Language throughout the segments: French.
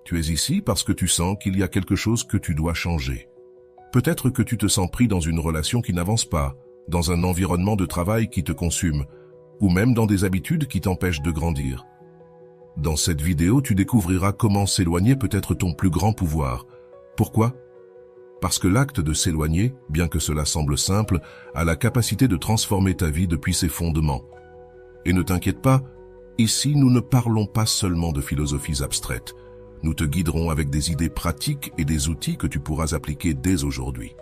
Tu es ici parce que tu sens qu'il y a quelque chose que tu dois changer. Peut-être que tu te sens pris dans une relation qui n'avance pas, dans un environnement de travail qui te consume, ou même dans des habitudes qui t'empêchent de grandir. Dans cette vidéo, tu découvriras comment s'éloigner peut être ton plus grand pouvoir. Pourquoi? Parce que l'acte de s'éloigner, bien que cela semble simple, a la capacité de transformer ta vie depuis ses fondements. Et ne t'inquiète pas, ici nous ne parlons pas seulement de philosophies abstraites. Nous te guiderons avec des idées pratiques et des outils que tu pourras appliquer dès aujourd'hui.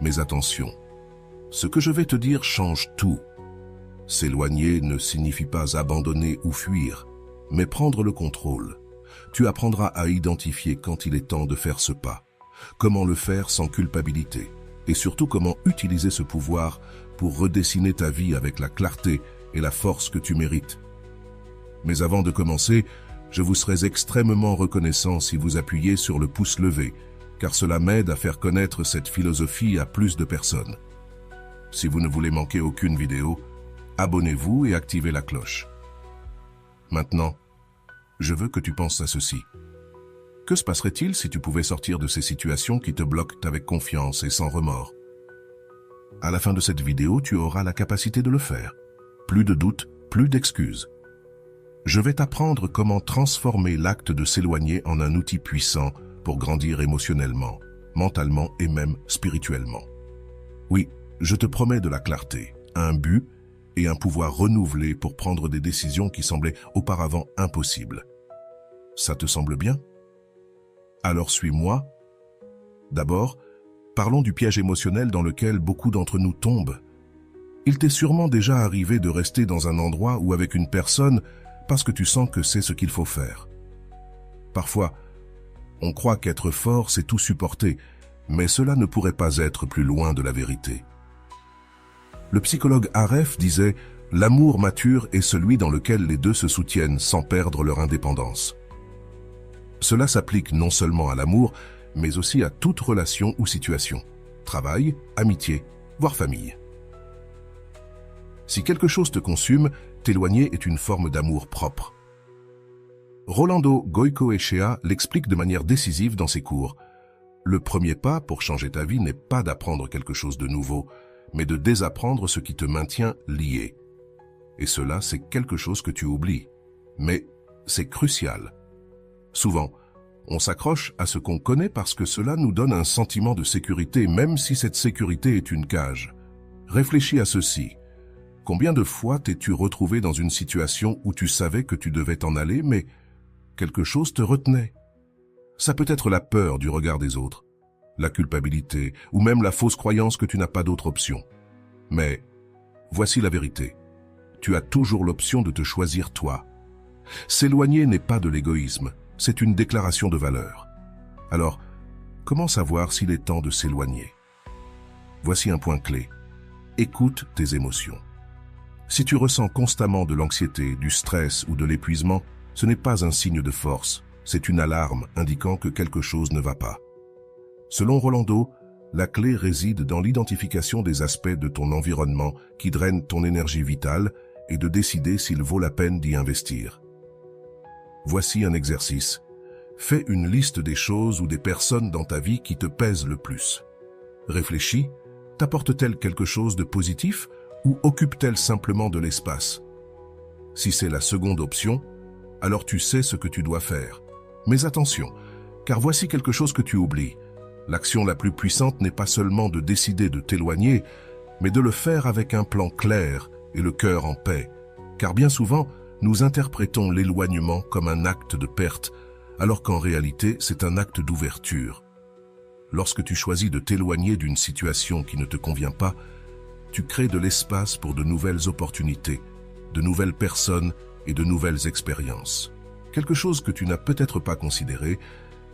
Mais attention, ce que je vais te dire change tout. S'éloigner ne signifie pas abandonner ou fuir, mais prendre le contrôle. Tu apprendras à identifier quand il est temps de faire ce pas, comment le faire sans culpabilité, et surtout comment utiliser ce pouvoir pour redessiner ta vie avec la clarté et la force que tu mérites. Mais avant de commencer, je vous serais extrêmement reconnaissant si vous appuyez sur le pouce levé, car cela m'aide à faire connaître cette philosophie à plus de personnes. Si vous ne voulez manquer aucune vidéo, abonnez-vous et activez la cloche. Maintenant, je veux que tu penses à ceci. Que se passerait-il si tu pouvais sortir de ces situations qui te bloquent avec confiance et sans remords? À la fin de cette vidéo, tu auras la capacité de le faire. Plus de doutes, plus d'excuses. Je vais t'apprendre comment transformer l'acte de s'éloigner en un outil puissant pour grandir émotionnellement, mentalement et même spirituellement. Oui, je te promets de la clarté, un but et un pouvoir renouvelé pour prendre des décisions qui semblaient auparavant impossibles. Ça te semble bien? Alors suis-moi. D'abord, parlons du piège émotionnel dans lequel beaucoup d'entre nous tombent. Il t'est sûrement déjà arrivé de rester dans un endroit ou avec une personne parce que tu sens que c'est ce qu'il faut faire. Parfois, on croit qu'être fort, c'est tout supporter, mais cela ne pourrait pas être plus loin de la vérité. Le psychologue Aref disait « L'amour mature est celui dans lequel les deux se soutiennent sans perdre leur indépendance ». Cela s'applique non seulement à l'amour, mais aussi à toute relation ou situation, travail, amitié, voire famille. Si quelque chose te consume, t'éloigner est une forme d'amour propre. Rolando Goicoechea l'explique de manière décisive dans ses cours. Le premier pas pour changer ta vie n'est pas d'apprendre quelque chose de nouveau, mais de désapprendre ce qui te maintient lié. Et cela, c'est quelque chose que tu oublies. Mais c'est crucial. Souvent, on s'accroche à ce qu'on connaît parce que cela nous donne un sentiment de sécurité, même si cette sécurité est une cage. Réfléchis à ceci. Combien de fois t'es-tu retrouvé dans une situation où tu savais que tu devais t'en aller, mais quelque chose te retenait? Ça peut être la peur du regard des autres, la culpabilité, ou même la fausse croyance que tu n'as pas d'autre option. Mais voici la vérité. Tu as toujours l'option de te choisir toi. S'éloigner n'est pas de l'égoïsme, c'est une déclaration de valeur. Alors, comment savoir s'il est temps de s'éloigner? Voici un point clé. Écoute tes émotions. Si tu ressens constamment de l'anxiété, du stress ou de l'épuisement, ce n'est pas un signe de force, c'est une alarme indiquant que quelque chose ne va pas. Selon Rolando, la clé réside dans l'identification des aspects de ton environnement qui drainent ton énergie vitale et de décider s'il vaut la peine d'y investir. Voici un exercice. Fais une liste des choses ou des personnes dans ta vie qui te pèsent le plus. Réfléchis, t'apportent-elles quelque chose de positif ou occupent-elles simplement de l'espace? Si c'est la seconde option, alors tu sais ce que tu dois faire. Mais attention, car voici quelque chose que tu oublies. L'action la plus puissante n'est pas seulement de décider de t'éloigner, mais de le faire avec un plan clair et le cœur en paix. Car bien souvent, nous interprétons l'éloignement comme un acte de perte, alors qu'en réalité, c'est un acte d'ouverture. Lorsque tu choisis de t'éloigner d'une situation qui ne te convient pas, tu crées de l'espace pour de nouvelles opportunités, de nouvelles personnes et de nouvelles expériences. Quelque chose que tu n'as peut-être pas considéré,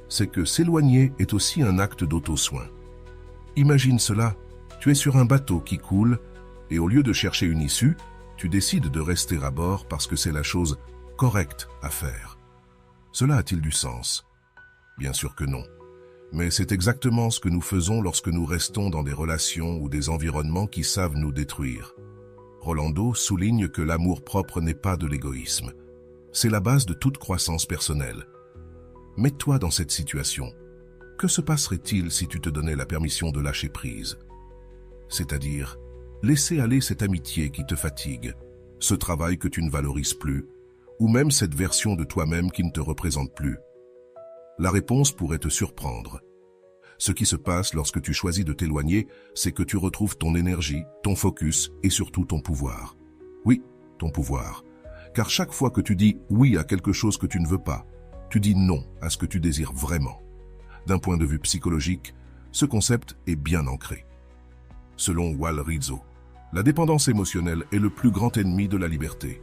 c'est que s'éloigner est aussi un acte d'auto-soin. Imagine cela, tu es sur un bateau qui coule et au lieu de chercher une issue, tu décides de rester à bord parce que c'est la chose correcte à faire. Cela a-t-il du sens? Bien sûr que non. Mais c'est exactement ce que nous faisons lorsque nous restons dans des relations ou des environnements qui savent nous détruire. Rolando souligne que l'amour-propre n'est pas de l'égoïsme. C'est la base de toute croissance personnelle. Mets-toi dans cette situation. Que se passerait-il si tu te donnais la permission de lâcher prise? C'est-à-dire, laisser aller cette amitié qui te fatigue, ce travail que tu ne valorises plus, ou même cette version de toi-même qui ne te représente plus. La réponse pourrait te surprendre. Ce qui se passe lorsque tu choisis de t'éloigner, c'est que tu retrouves ton énergie, ton focus et surtout ton pouvoir. Oui, ton pouvoir. Car chaque fois que tu dis oui à quelque chose que tu ne veux pas, tu dis non à ce que tu désires vraiment. D'un point de vue psychologique, ce concept est bien ancré. Selon Wal Rizzo, la dépendance émotionnelle est le plus grand ennemi de la liberté.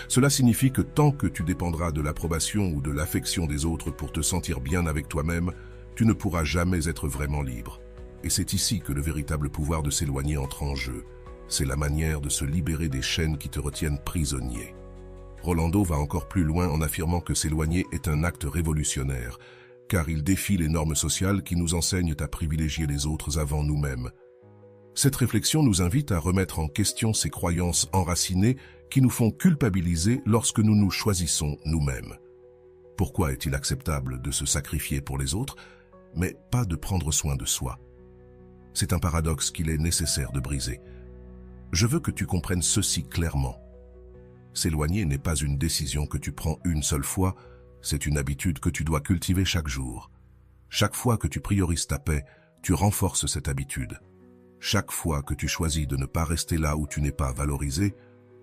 Cela signifie que tant que tu dépendras de l'approbation ou de l'affection des autres pour te sentir bien avec toi-même, tu ne pourras jamais être vraiment libre. Et c'est ici que le véritable pouvoir de s'éloigner entre en jeu. C'est la manière de se libérer des chaînes qui te retiennent prisonnier. Rolando va encore plus loin en affirmant que s'éloigner est un acte révolutionnaire, car il défie les normes sociales qui nous enseignent à privilégier les autres avant nous-mêmes. Cette réflexion nous invite à remettre en question ces croyances enracinées qui nous font culpabiliser lorsque nous nous choisissons nous-mêmes. Pourquoi est-il acceptable de se sacrifier pour les autres, mais pas de prendre soin de soi? C'est un paradoxe qu'il est nécessaire de briser. Je veux que tu comprennes ceci clairement. S'éloigner n'est pas une décision que tu prends une seule fois, c'est une habitude que tu dois cultiver chaque jour. Chaque fois que tu priorises ta paix, tu renforces cette habitude. Chaque fois que tu choisis de ne pas rester là où tu n'es pas valorisé,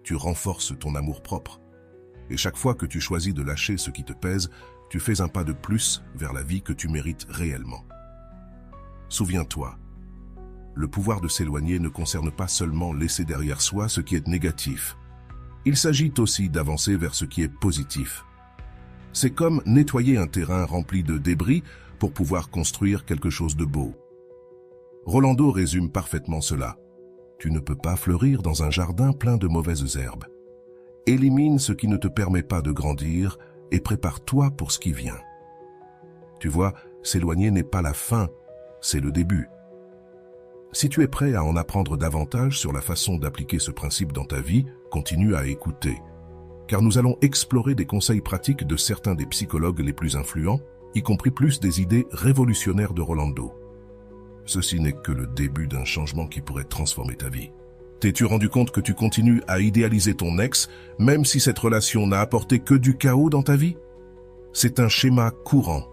tu renforces ton amour-propre. Et chaque fois que tu choisis de lâcher ce qui te pèse, tu fais un pas de plus vers la vie que tu mérites réellement. Souviens-toi, le pouvoir de s'éloigner ne concerne pas seulement laisser derrière soi ce qui est négatif. Il s'agit aussi d'avancer vers ce qui est positif. C'est comme nettoyer un terrain rempli de débris pour pouvoir construire quelque chose de beau. Rolando résume parfaitement cela. Tu ne peux pas fleurir dans un jardin plein de mauvaises herbes. Élimine ce qui ne te permet pas de grandir et prépare-toi pour ce qui vient. Tu vois, s'éloigner n'est pas la fin, c'est le début. Si tu es prêt à en apprendre davantage sur la façon d'appliquer ce principe dans ta vie, continue à écouter. Car nous allons explorer des conseils pratiques de certains des psychologues les plus influents, y compris plus des idées révolutionnaires de Rolando. Ceci n'est que le début d'un changement qui pourrait transformer ta vie. T'es-tu rendu compte que tu continues à idéaliser ton ex, même si cette relation n'a apporté que du chaos dans ta vie? C'est un schéma courant.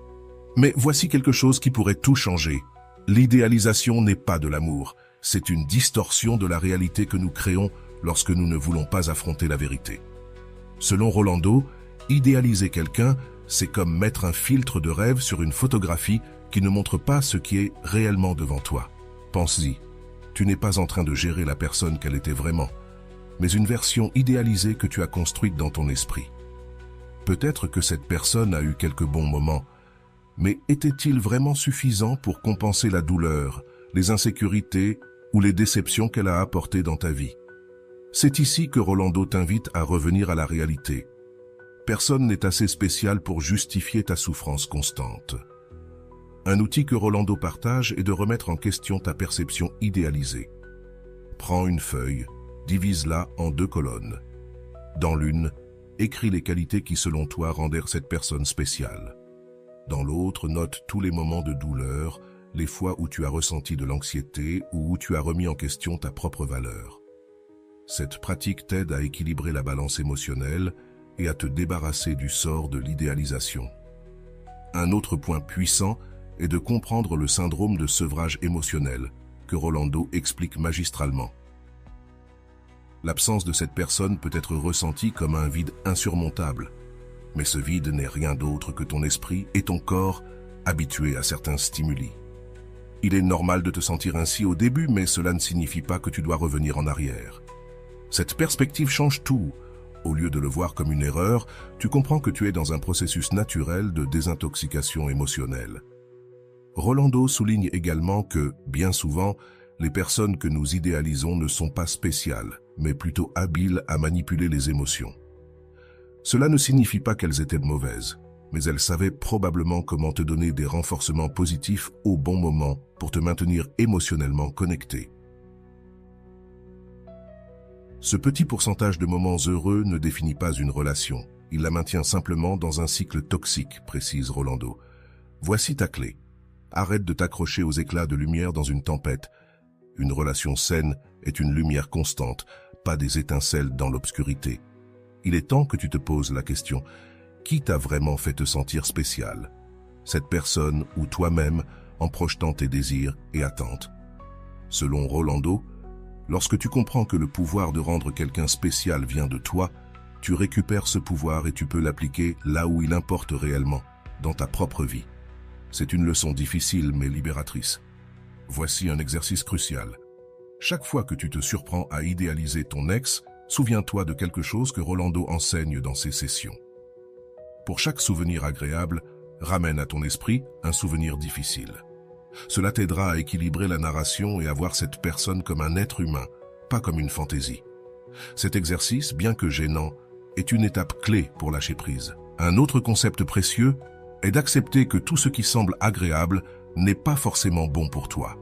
Mais voici quelque chose qui pourrait tout changer. L'idéalisation n'est pas de l'amour, c'est une distorsion de la réalité que nous créons lorsque nous ne voulons pas affronter la vérité. Selon Rolando, idéaliser quelqu'un, c'est comme mettre un filtre de rêve sur une photographie qui ne montre pas ce qui est réellement devant toi. Pense-y, tu n'es pas en train de gérer la personne qu'elle était vraiment, mais une version idéalisée que tu as construite dans ton esprit. Peut-être que cette personne a eu quelques bons moments, mais était-il vraiment suffisant pour compenser la douleur, les insécurités ou les déceptions qu'elle a apportées dans ta vie? C'est ici que Rolando t'invite à revenir à la réalité. Personne n'est assez spécial pour justifier ta souffrance constante. Un outil que Rolando partage est de remettre en question ta perception idéalisée. Prends une feuille, divise-la en 2 colonnes. Dans l'une, écris les qualités qui selon toi rendèrent cette personne spéciale. Dans l'autre, note tous les moments de douleur, les fois où tu as ressenti de l'anxiété ou où tu as remis en question ta propre valeur. Cette pratique t'aide à équilibrer la balance émotionnelle et à te débarrasser du sort de l'idéalisation. Un autre point puissant est de comprendre le syndrome de sevrage émotionnel que Rolando explique magistralement. L'absence de cette personne peut être ressentie comme un vide insurmontable, mais ce vide n'est rien d'autre que ton esprit et ton corps habitués à certains stimuli. Il est normal de te sentir ainsi au début, mais cela ne signifie pas que tu dois revenir en arrière. Cette perspective change tout. Au lieu de le voir comme une erreur, tu comprends que tu es dans un processus naturel de désintoxication émotionnelle. Rolando souligne également que, bien souvent, les personnes que nous idéalisons ne sont pas spéciales, mais plutôt habiles à manipuler les émotions. Cela ne signifie pas qu'elles étaient mauvaises, mais elles savaient probablement comment te donner des renforcements positifs au bon moment pour te maintenir émotionnellement connecté. Ce petit pourcentage de moments heureux ne définit pas une relation, Il la maintient simplement dans un cycle toxique, précise Rolando. Voici ta clé. Arrête de t'accrocher aux éclats de lumière dans une tempête. Une relation saine est une lumière constante, pas des étincelles dans l'obscurité. Il est temps que tu te poses la question, qui t'a vraiment fait te sentir spécial? Cette personne ou toi-même en projetant tes désirs et attentes? Selon Rolando, lorsque tu comprends que le pouvoir de rendre quelqu'un spécial vient de toi, tu récupères ce pouvoir et tu peux l'appliquer là où il importe réellement, dans ta propre vie. C'est une leçon difficile mais libératrice. Voici un exercice crucial. Chaque fois que tu te surprends à idéaliser ton ex, souviens-toi de quelque chose que Rolando enseigne dans ses sessions. Pour chaque souvenir agréable, ramène à ton esprit un souvenir difficile. Cela t'aidera à équilibrer la narration et à voir cette personne comme un être humain, pas comme une fantaisie. Cet exercice, bien que gênant, est une étape clé pour lâcher prise. Un autre concept précieux est d'accepter que tout ce qui semble agréable n'est pas forcément bon pour toi.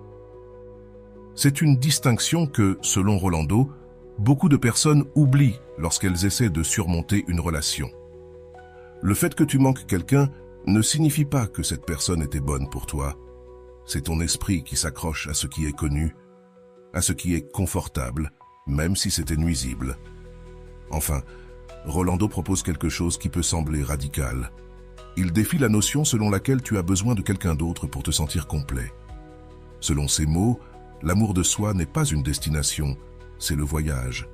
C'est une distinction que, selon Rolando, beaucoup de personnes oublient lorsqu'elles essaient de surmonter une relation. Le fait que tu manques quelqu'un ne signifie pas que cette personne était bonne pour toi. C'est ton esprit qui s'accroche à ce qui est connu, à ce qui est confortable, même si c'était nuisible. Enfin, Rolando propose quelque chose qui peut sembler radical. Il défie la notion selon laquelle tu as besoin de quelqu'un d'autre pour te sentir complet. Selon ses mots, l'amour de soi n'est pas une destination, c'est le voyage.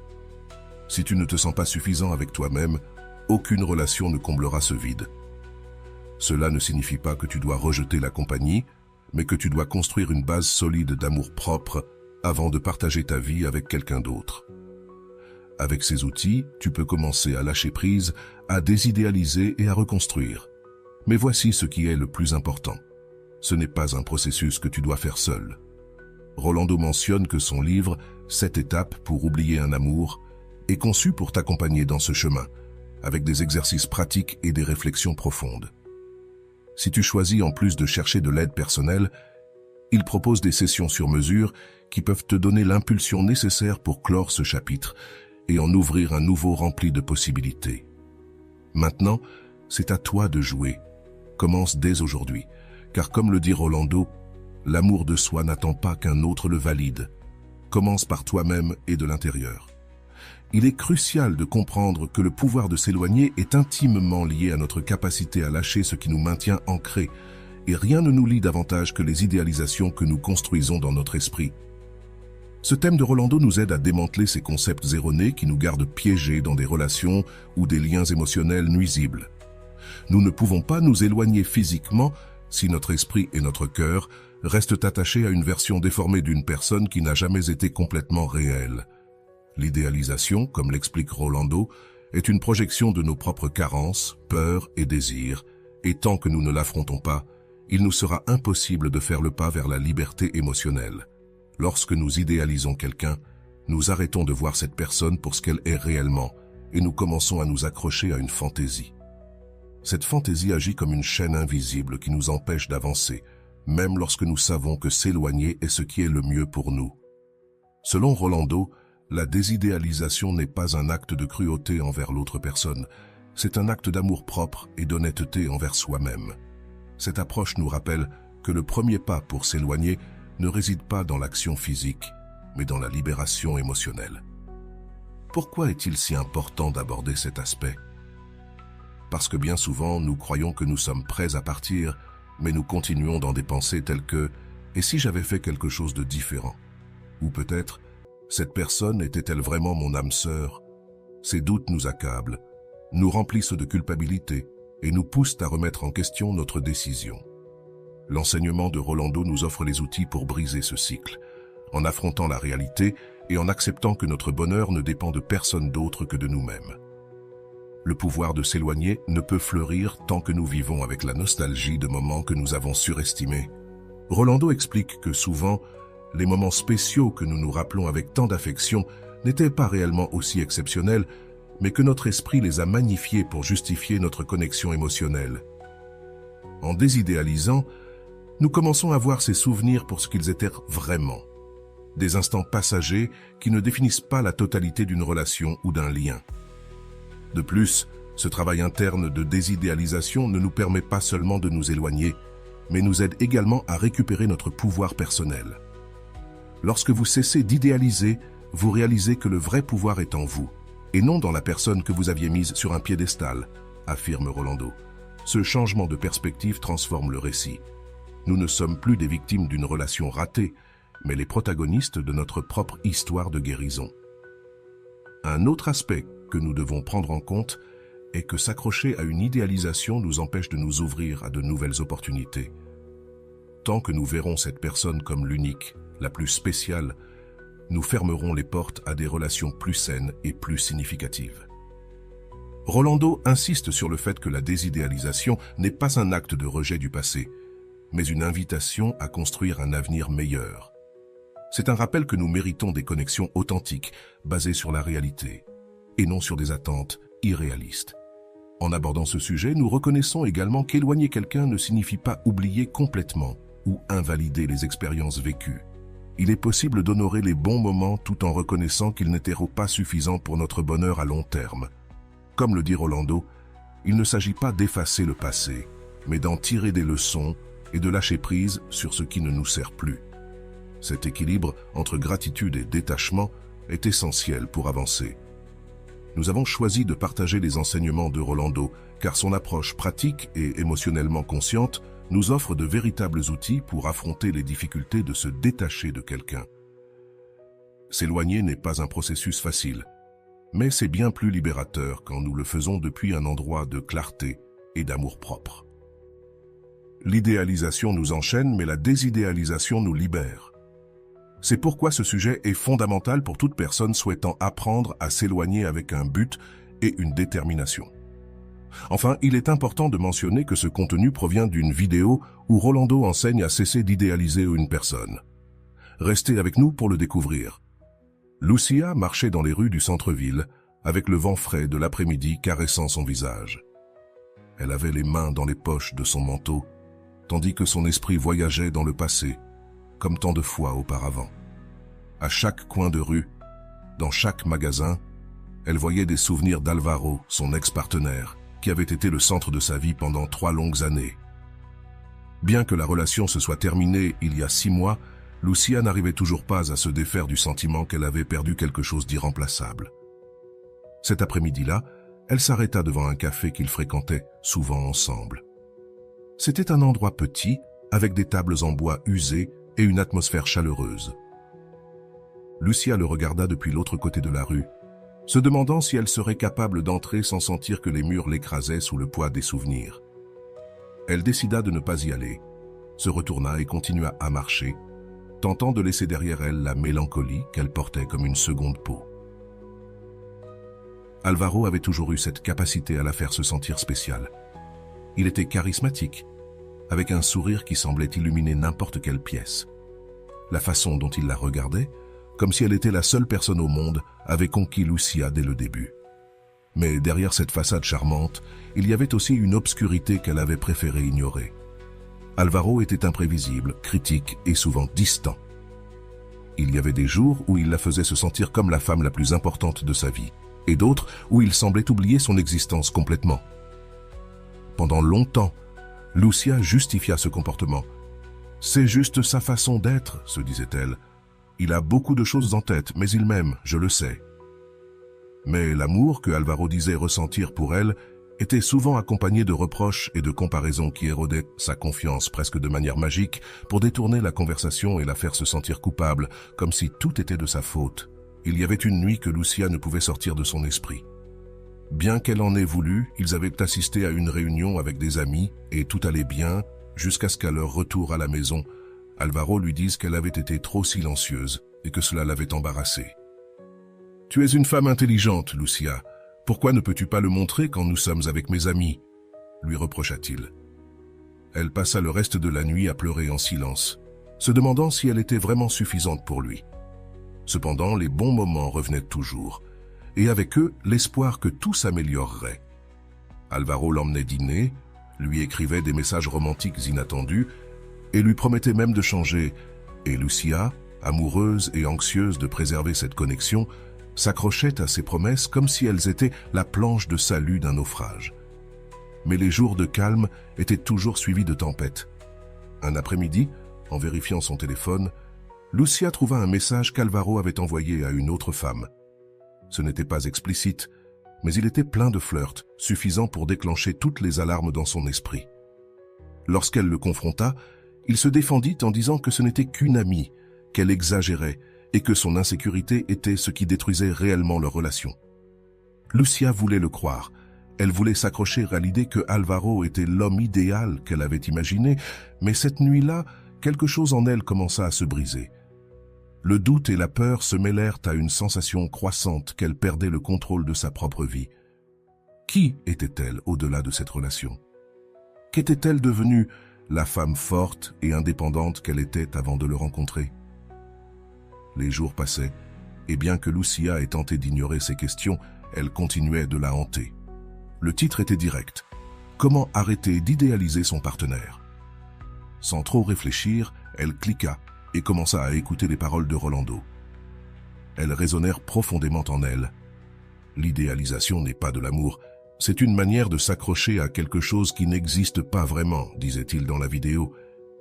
Si tu ne te sens pas suffisant avec toi-même, aucune relation ne comblera ce vide. Cela ne signifie pas que tu dois rejeter la compagnie, mais que tu dois construire une base solide d'amour propre avant de partager ta vie avec quelqu'un d'autre. Avec ces outils, tu peux commencer à lâcher prise, à désidéaliser et à reconstruire. Mais voici ce qui est le plus important. Ce n'est pas un processus que tu dois faire seul. Rolando mentionne que son livre « 7 étapes pour oublier un amour » est conçu pour t'accompagner dans ce chemin, avec des exercices pratiques et des réflexions profondes. Si tu choisis en plus de chercher de l'aide personnelle, il propose des sessions sur mesure qui peuvent te donner l'impulsion nécessaire pour clore ce chapitre et en ouvrir un nouveau rempli de possibilités. Maintenant, c'est à toi de jouer. Commence dès aujourd'hui, car comme le dit Rolando, l'amour de soi n'attend pas qu'un autre le valide. Commence par toi-même et de l'intérieur. Il est crucial de comprendre que le pouvoir de s'éloigner est intimement lié à notre capacité à lâcher ce qui nous maintient ancrés, et rien ne nous lie davantage que les idéalisations que nous construisons dans notre esprit. Ce thème de Rolando nous aide à démanteler ces concepts erronés qui nous gardent piégés dans des relations ou des liens émotionnels nuisibles. Nous ne pouvons pas nous éloigner physiquement si notre esprit et notre cœur restent attachés à une version déformée d'une personne qui n'a jamais été complètement réelle. L'idéalisation, comme l'explique Rolando, est une projection de nos propres carences, peurs et désirs, et tant que nous ne l'affrontons pas, il nous sera impossible de faire le pas vers la liberté émotionnelle. Lorsque nous idéalisons quelqu'un, nous arrêtons de voir cette personne pour ce qu'elle est réellement, et nous commençons à nous accrocher à une fantaisie. Cette fantaisie agit comme une chaîne invisible qui nous empêche d'avancer, même lorsque nous savons que s'éloigner est ce qui est le mieux pour nous. Selon Rolando, la désidéalisation n'est pas un acte de cruauté envers l'autre personne, c'est un acte d'amour propre et d'honnêteté envers soi-même. Cette approche nous rappelle que le premier pas pour s'éloigner ne réside pas dans l'action physique, mais dans la libération émotionnelle. Pourquoi est-il si important d'aborder cet aspect? Parce que bien souvent, nous croyons que nous sommes prêts à partir, mais nous continuons dans des pensées telles que « et si j'avais fait quelque chose de différent ?» Ou peut-être « cette personne était-elle vraiment mon âme sœur ?» Ces doutes nous accablent, nous remplissent de culpabilité et nous poussent à remettre en question notre décision. L'enseignement de Rolando nous offre les outils pour briser ce cycle, en affrontant la réalité et en acceptant que notre bonheur ne dépend de personne d'autre que de nous-mêmes. Le pouvoir de s'éloigner ne peut fleurir tant que nous vivons avec la nostalgie de moments que nous avons surestimés. Rolando explique que souvent, les moments spéciaux que nous nous rappelons avec tant d'affection n'étaient pas réellement aussi exceptionnels, mais que notre esprit les a magnifiés pour justifier notre connexion émotionnelle. En désidéalisant, nous commençons à voir ces souvenirs pour ce qu'ils étaient vraiment. Des instants passagers qui ne définissent pas la totalité d'une relation ou d'un lien. De plus, Ce travail interne de désidéalisation ne nous permet pas seulement de nous éloigner, mais nous aide également à récupérer notre pouvoir personnel. Lorsque vous cessez d'idéaliser, vous réalisez que le vrai pouvoir est en vous, et non dans la personne que vous aviez mise sur un piédestal, affirme Rolando. Ce changement de perspective transforme le récit. Nous ne sommes plus des victimes d'une relation ratée, mais les protagonistes de notre propre histoire de guérison. Un autre aspect que nous devons prendre en compte est que s'accrocher à une idéalisation nous empêche de nous ouvrir à de nouvelles opportunités. Tant que nous verrons cette personne comme l'unique, la plus spéciale, nous fermerons les portes à des relations plus saines et plus significatives. Rolando insiste sur le fait que la désidéalisation n'est pas un acte de rejet du passé, mais une invitation à construire un avenir meilleur. C'est un rappel que nous méritons des connexions authentiques, basées sur la réalité, et non sur des attentes irréalistes. En abordant ce sujet, nous reconnaissons également qu'éloigner quelqu'un ne signifie pas oublier complètement ou invalider les expériences vécues. Il est possible d'honorer les bons moments tout en reconnaissant qu'ils n'étaient pas suffisants pour notre bonheur à long terme. Comme le dit Rolando, il ne s'agit pas d'effacer le passé, mais d'en tirer des leçons et de lâcher prise sur ce qui ne nous sert plus. Cet équilibre entre gratitude et détachement est essentiel pour avancer. Nous avons choisi de partager les enseignements de Rolando, car son approche pratique et émotionnellement consciente nous offre de véritables outils pour affronter les difficultés de se détacher de quelqu'un. S'éloigner n'est pas un processus facile, mais c'est bien plus libérateur quand nous le faisons depuis un endroit de clarté et d'amour-propre. L'idéalisation nous enchaîne, mais la désidéalisation nous libère. C'est pourquoi ce sujet est fondamental pour toute personne souhaitant apprendre à s'éloigner avec un but et une détermination. Enfin, il est important de mentionner que ce contenu provient d'une vidéo où Rolando enseigne à cesser d'idéaliser une personne. Restez avec nous pour le découvrir. Lucia marchait dans les rues du centre-ville, avec le vent frais de l'après-midi caressant son visage. Elle avait les mains dans les poches de son manteau, tandis que son esprit voyageait dans le passé, comme tant de fois auparavant. À chaque coin de rue, dans chaque magasin, elle voyait des souvenirs d'Alvaro, son ex-partenaire, qui avait été le centre de sa vie pendant 3 longues années. Bien que la relation se soit terminée il y a 6 mois, Lucia n'arrivait toujours pas à se défaire du sentiment qu'elle avait perdu quelque chose d'irremplaçable. Cet après-midi-là, elle s'arrêta devant un café qu'ils fréquentaient souvent ensemble. C'était un endroit petit, avec des tables en bois usées et une atmosphère chaleureuse. Lucia le regarda depuis l'autre côté de la rue, se demandant si elle serait capable d'entrer sans sentir que les murs l'écrasaient sous le poids des souvenirs. Elle décida de ne pas y aller, se retourna et continua à marcher, tentant de laisser derrière elle la mélancolie qu'elle portait comme une seconde peau. Alvaro avait toujours eu cette capacité à la faire se sentir spéciale. Il était charismatique, avec un sourire qui semblait illuminer n'importe quelle pièce. La façon dont il la regardait, comme si elle était la seule personne au monde, avait conquis Lucia dès le début. Mais derrière cette façade charmante, il y avait aussi une obscurité qu'elle avait préféré ignorer. Alvaro était imprévisible, critique et souvent distant. Il y avait des jours où il la faisait se sentir comme la femme la plus importante de sa vie, et d'autres où il semblait oublier son existence complètement. Pendant longtemps, Lucia justifia ce comportement. « C'est juste sa façon d'être », se disait-elle. « Il a beaucoup de choses en tête, mais il m'aime, je le sais. » Mais l'amour que Alvaro disait ressentir pour elle était souvent accompagné de reproches et de comparaisons qui érodaient sa confiance presque de manière magique pour détourner la conversation et la faire se sentir coupable, comme si tout était de sa faute. Il y avait une nuit que Lucia ne pouvait sortir de son esprit. Bien qu'elle en ait voulu, ils avaient assisté à une réunion avec des amis et tout allait bien jusqu'à ce qu'à leur retour à la maison, Alvaro lui dise qu'elle avait été trop silencieuse et que cela l'avait embarrassée. « Tu es une femme intelligente, Lucia. Pourquoi ne peux-tu pas le montrer quand nous sommes avec mes amis ?» lui reprocha-t-il. Elle passa le reste de la nuit à pleurer en silence, se demandant si elle était vraiment suffisante pour lui. Cependant, les bons moments revenaient toujours, et avec eux, l'espoir que tout s'améliorerait. Alvaro l'emmenait dîner, lui écrivait des messages romantiques inattendus, et lui promettait même de changer, et Lucia, amoureuse et anxieuse de préserver cette connexion, s'accrochait à ses promesses comme si elles étaient la planche de salut d'un naufrage. Mais les jours de calme étaient toujours suivis de tempêtes. Un après-midi, en vérifiant son téléphone, Lucia trouva un message qu'Alvaro avait envoyé à une autre femme. Ce n'était pas explicite, mais il était plein de flirt, suffisant pour déclencher toutes les alarmes dans son esprit. Lorsqu'elle le confronta, il se défendit en disant que ce n'était qu'une amie, qu'elle exagérait et que son insécurité était ce qui détruisait réellement leur relation. Lucia voulait le croire. Elle voulait s'accrocher à l'idée que Alvaro était l'homme idéal qu'elle avait imaginé, mais cette nuit-là, quelque chose en elle commença à se briser. Le doute et la peur se mêlèrent à une sensation croissante qu'elle perdait le contrôle de sa propre vie. Qui était-elle au-delà de cette relation? Qu'était-elle devenue, la femme forte et indépendante qu'elle était avant de le rencontrer? Les jours passaient, et bien que Lucia ait tenté d'ignorer ces questions, elle continuait de la hanter. Le titre était direct. Comment arrêter d'idéaliser son partenaire? Sans trop réfléchir, elle cliqua et commença à écouter les paroles de Rolando. Elles résonnèrent profondément en elle. L'idéalisation n'est pas de l'amour, c'est une manière de s'accrocher à quelque chose qui n'existe pas vraiment, disait-il dans la vidéo,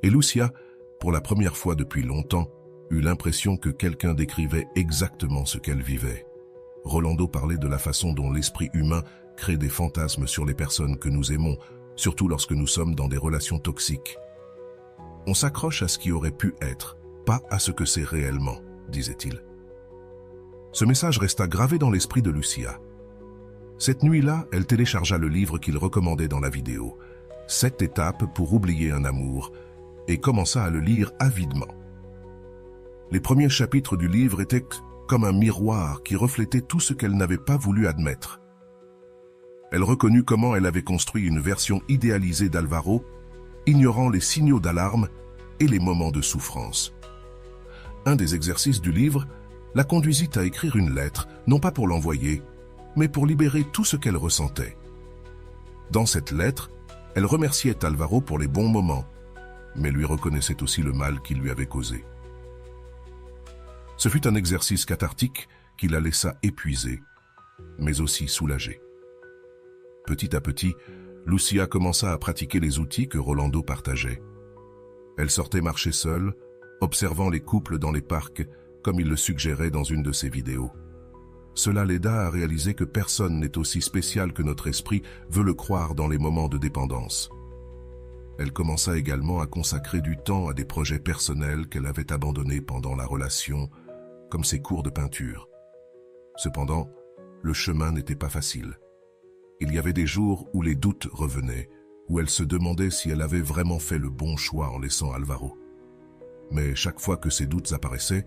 et Lucia, pour la première fois depuis longtemps, eut l'impression que quelqu'un décrivait exactement ce qu'elle vivait. Rolando parlait de la façon dont l'esprit humain crée des fantasmes sur les personnes que nous aimons, surtout lorsque nous sommes dans des relations toxiques. On s'accroche à ce qui aurait pu être, pas à ce que c'est réellement, disait-il. Ce message resta gravé dans l'esprit de Lucia. Cette nuit-là, elle téléchargea le livre qu'il recommandait dans la vidéo, 7 étapes pour oublier un amour, et commença à le lire avidement. Les premiers chapitres du livre étaient comme un miroir qui reflétait tout ce qu'elle n'avait pas voulu admettre. Elle reconnut comment elle avait construit une version idéalisée d'Alvaro, ignorant les signaux d'alarme et les moments de souffrance. Un des exercices du livre la conduisit à écrire une lettre, non pas pour l'envoyer, mais pour libérer tout ce qu'elle ressentait. Dans cette lettre, elle remerciait Alvaro pour les bons moments, mais lui reconnaissait aussi le mal qu'il lui avait causé. Ce fut un exercice cathartique qui la laissa épuisée, mais aussi soulagée. Petit à petit, Lucia commença à pratiquer les outils que Rolando partageait. Elle sortait marcher seule, observant les couples dans les parcs, comme il le suggérait dans une de ses vidéos. Cela l'aida à réaliser que personne n'est aussi spécial que notre esprit veut le croire dans les moments de dépendance. Elle commença également à consacrer du temps à des projets personnels qu'elle avait abandonnés pendant la relation, comme ses cours de peinture. Cependant, le chemin n'était pas facile. Il y avait des jours où les doutes revenaient, où elle se demandait si elle avait vraiment fait le bon choix en laissant Alvaro. Mais chaque fois que ces doutes apparaissaient,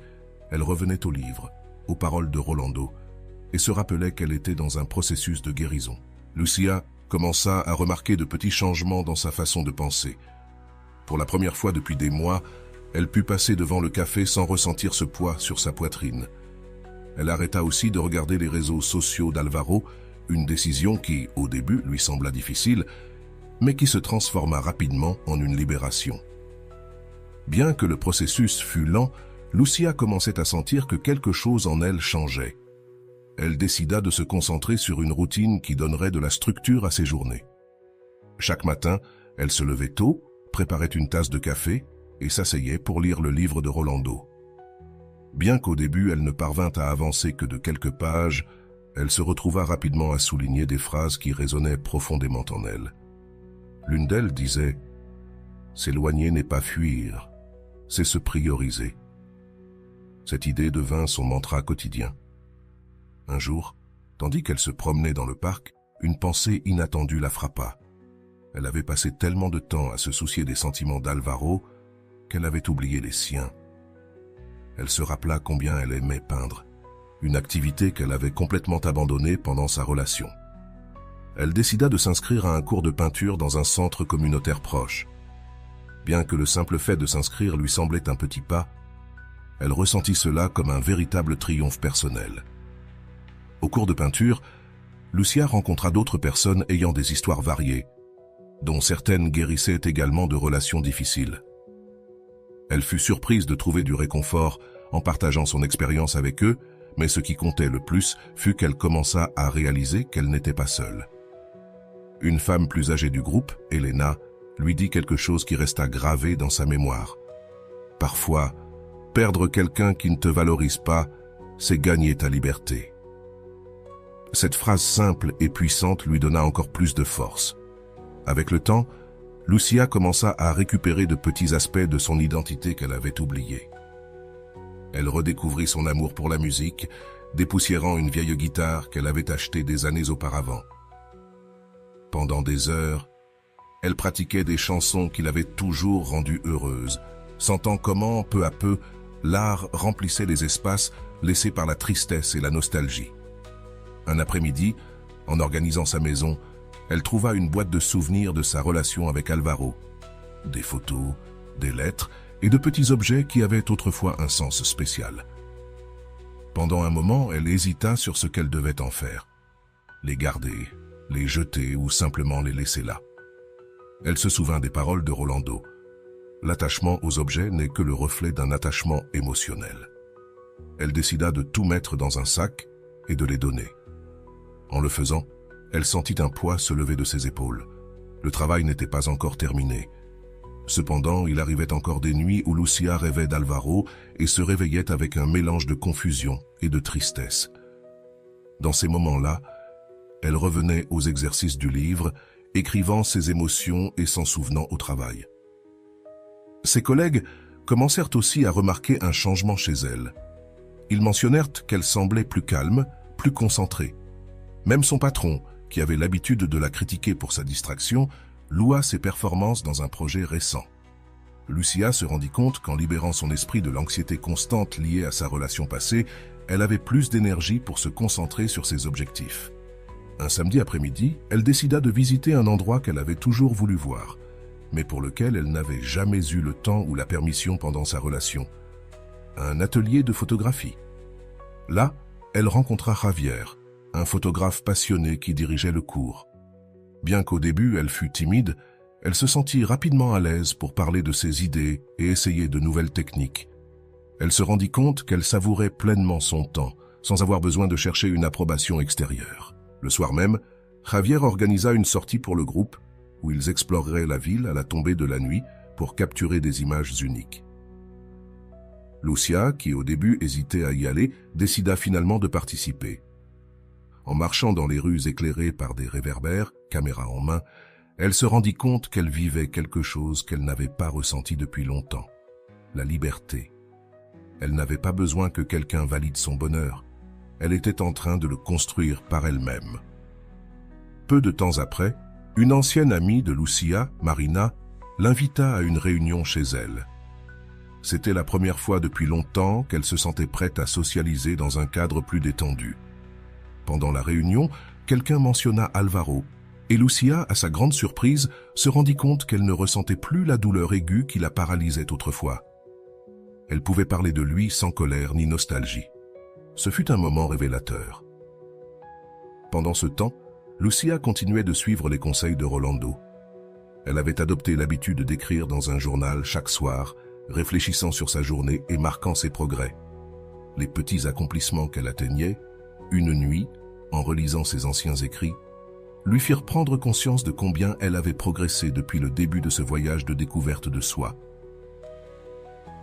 elle revenait au livre, aux paroles de Rolando, et se rappelait qu'elle était dans un processus de guérison. Lucia commença à remarquer de petits changements dans sa façon de penser. Pour la première fois depuis des mois, elle put passer devant le café sans ressentir ce poids sur sa poitrine. Elle arrêta aussi de regarder les réseaux sociaux d'Alvaro, une décision qui, au début, lui sembla difficile, mais qui se transforma rapidement en une libération. Bien que le processus fût lent, Lucia commençait à sentir que quelque chose en elle changeait. Elle décida de se concentrer sur une routine qui donnerait de la structure à ses journées. Chaque matin, elle se levait tôt, préparait une tasse de café et s'asseyait pour lire le livre de Rolando. Bien qu'au début elle ne parvint à avancer que de quelques pages, elle se retrouva rapidement à souligner des phrases qui résonnaient profondément en elle. L'une d'elles disait « S'éloigner n'est pas fuir, c'est se prioriser ». Cette idée devint son mantra quotidien. Un jour, tandis qu'elle se promenait dans le parc, une pensée inattendue la frappa. Elle avait passé tellement de temps à se soucier des sentiments d'Alvaro qu'elle avait oublié les siens. Elle se rappela combien elle aimait peindre, une activité qu'elle avait complètement abandonnée pendant sa relation. Elle décida de s'inscrire à un cours de peinture dans un centre communautaire proche. Bien que le simple fait de s'inscrire lui semblait un petit pas, elle ressentit cela comme un véritable triomphe personnel. Au cours de peinture, Lucia rencontra d'autres personnes ayant des histoires variées, dont certaines guérissaient également de relations difficiles. Elle fut surprise de trouver du réconfort en partageant son expérience avec eux, Mais ce qui comptait le plus fut qu'elle commença à réaliser qu'elle n'était pas seule. Une femme plus âgée du groupe, Elena, lui dit quelque chose qui resta gravé dans sa mémoire. Parfois, perdre quelqu'un qui ne te valorise pas, c'est gagner ta liberté. Cette phrase simple et puissante lui donna encore plus de force. Avec le temps, Lucia commença à récupérer de petits aspects de son identité qu'elle avait oubliés. Elle redécouvrit son amour pour la musique, dépoussiérant une vieille guitare qu'elle avait achetée des années auparavant. Pendant des heures, elle pratiquait des chansons qui l'avaient toujours rendue heureuse, sentant comment, peu à peu, l'art remplissait les espaces laissés par la tristesse et la nostalgie. Un après-midi, en organisant sa maison, elle trouva une boîte de souvenirs de sa relation avec Alvaro. Des photos, des lettres et de petits objets qui avaient autrefois un sens spécial. Pendant un moment, elle hésita sur ce qu'elle devait en faire. Les garder, les jeter ou simplement les laisser là. Elle se souvint des paroles de Rolando. L'attachement aux objets n'est que le reflet d'un attachement émotionnel. Elle décida de tout mettre dans un sac et de les donner. En le faisant, elle sentit un poids se lever de ses épaules. Le travail n'était pas encore terminé. Cependant, il arrivait encore des nuits où Lucia rêvait d'Alvaro et se réveillait avec un mélange de confusion et de tristesse. Dans ces moments-là, elle revenait aux exercices du livre, écrivant ses émotions et s'en souvenant au travail. Ses collègues commencèrent aussi à remarquer un changement chez elle. Ils mentionnèrent qu'elle semblait plus calme, plus concentrée. Même son patron, qui avait l'habitude de la critiquer pour sa distraction, loua ses performances dans un projet récent. Lucia se rendit compte qu'en libérant son esprit de l'anxiété constante liée à sa relation passée, elle avait plus d'énergie pour se concentrer sur ses objectifs. Un samedi après-midi, elle décida de visiter un endroit qu'elle avait toujours voulu voir, mais pour lequel elle n'avait jamais eu le temps ou la permission pendant sa relation. Un atelier de photographie. Là, elle rencontra Javier, un photographe passionné qui dirigeait le cours. Bien qu'au début elle fût timide, elle se sentit rapidement à l'aise pour parler de ses idées et essayer de nouvelles techniques. Elle se rendit compte qu'elle savourait pleinement son temps, sans avoir besoin de chercher une approbation extérieure. Le soir même, Javier organisa une sortie pour le groupe, où ils exploreraient la ville à la tombée de la nuit pour capturer des images uniques. Lucia, qui au début hésitait à y aller, décida finalement de participer. En marchant dans les rues éclairées par des réverbères, caméra en main, elle se rendit compte qu'elle vivait quelque chose qu'elle n'avait pas ressenti depuis longtemps, la liberté. Elle n'avait pas besoin que quelqu'un valide son bonheur. Elle était en train de le construire par elle-même. Peu de temps après, une ancienne amie de Lucia, Marina, l'invita à une réunion chez elle. C'était la première fois depuis longtemps qu'elle se sentait prête à socialiser dans un cadre plus détendu. Pendant la réunion, quelqu'un mentionna Alvaro, et Lucia, à sa grande surprise, se rendit compte qu'elle ne ressentait plus la douleur aiguë qui la paralysait autrefois. Elle pouvait parler de lui sans colère ni nostalgie. Ce fut un moment révélateur. Pendant ce temps, Lucia continuait de suivre les conseils de Rolando. Elle avait adopté l'habitude d'écrire dans un journal chaque soir, réfléchissant sur sa journée et marquant ses progrès. Les petits accomplissements qu'elle atteignait, une nuit, en relisant ses anciens écrits, lui firent prendre conscience de combien elle avait progressé depuis le début de ce voyage de découverte de soi.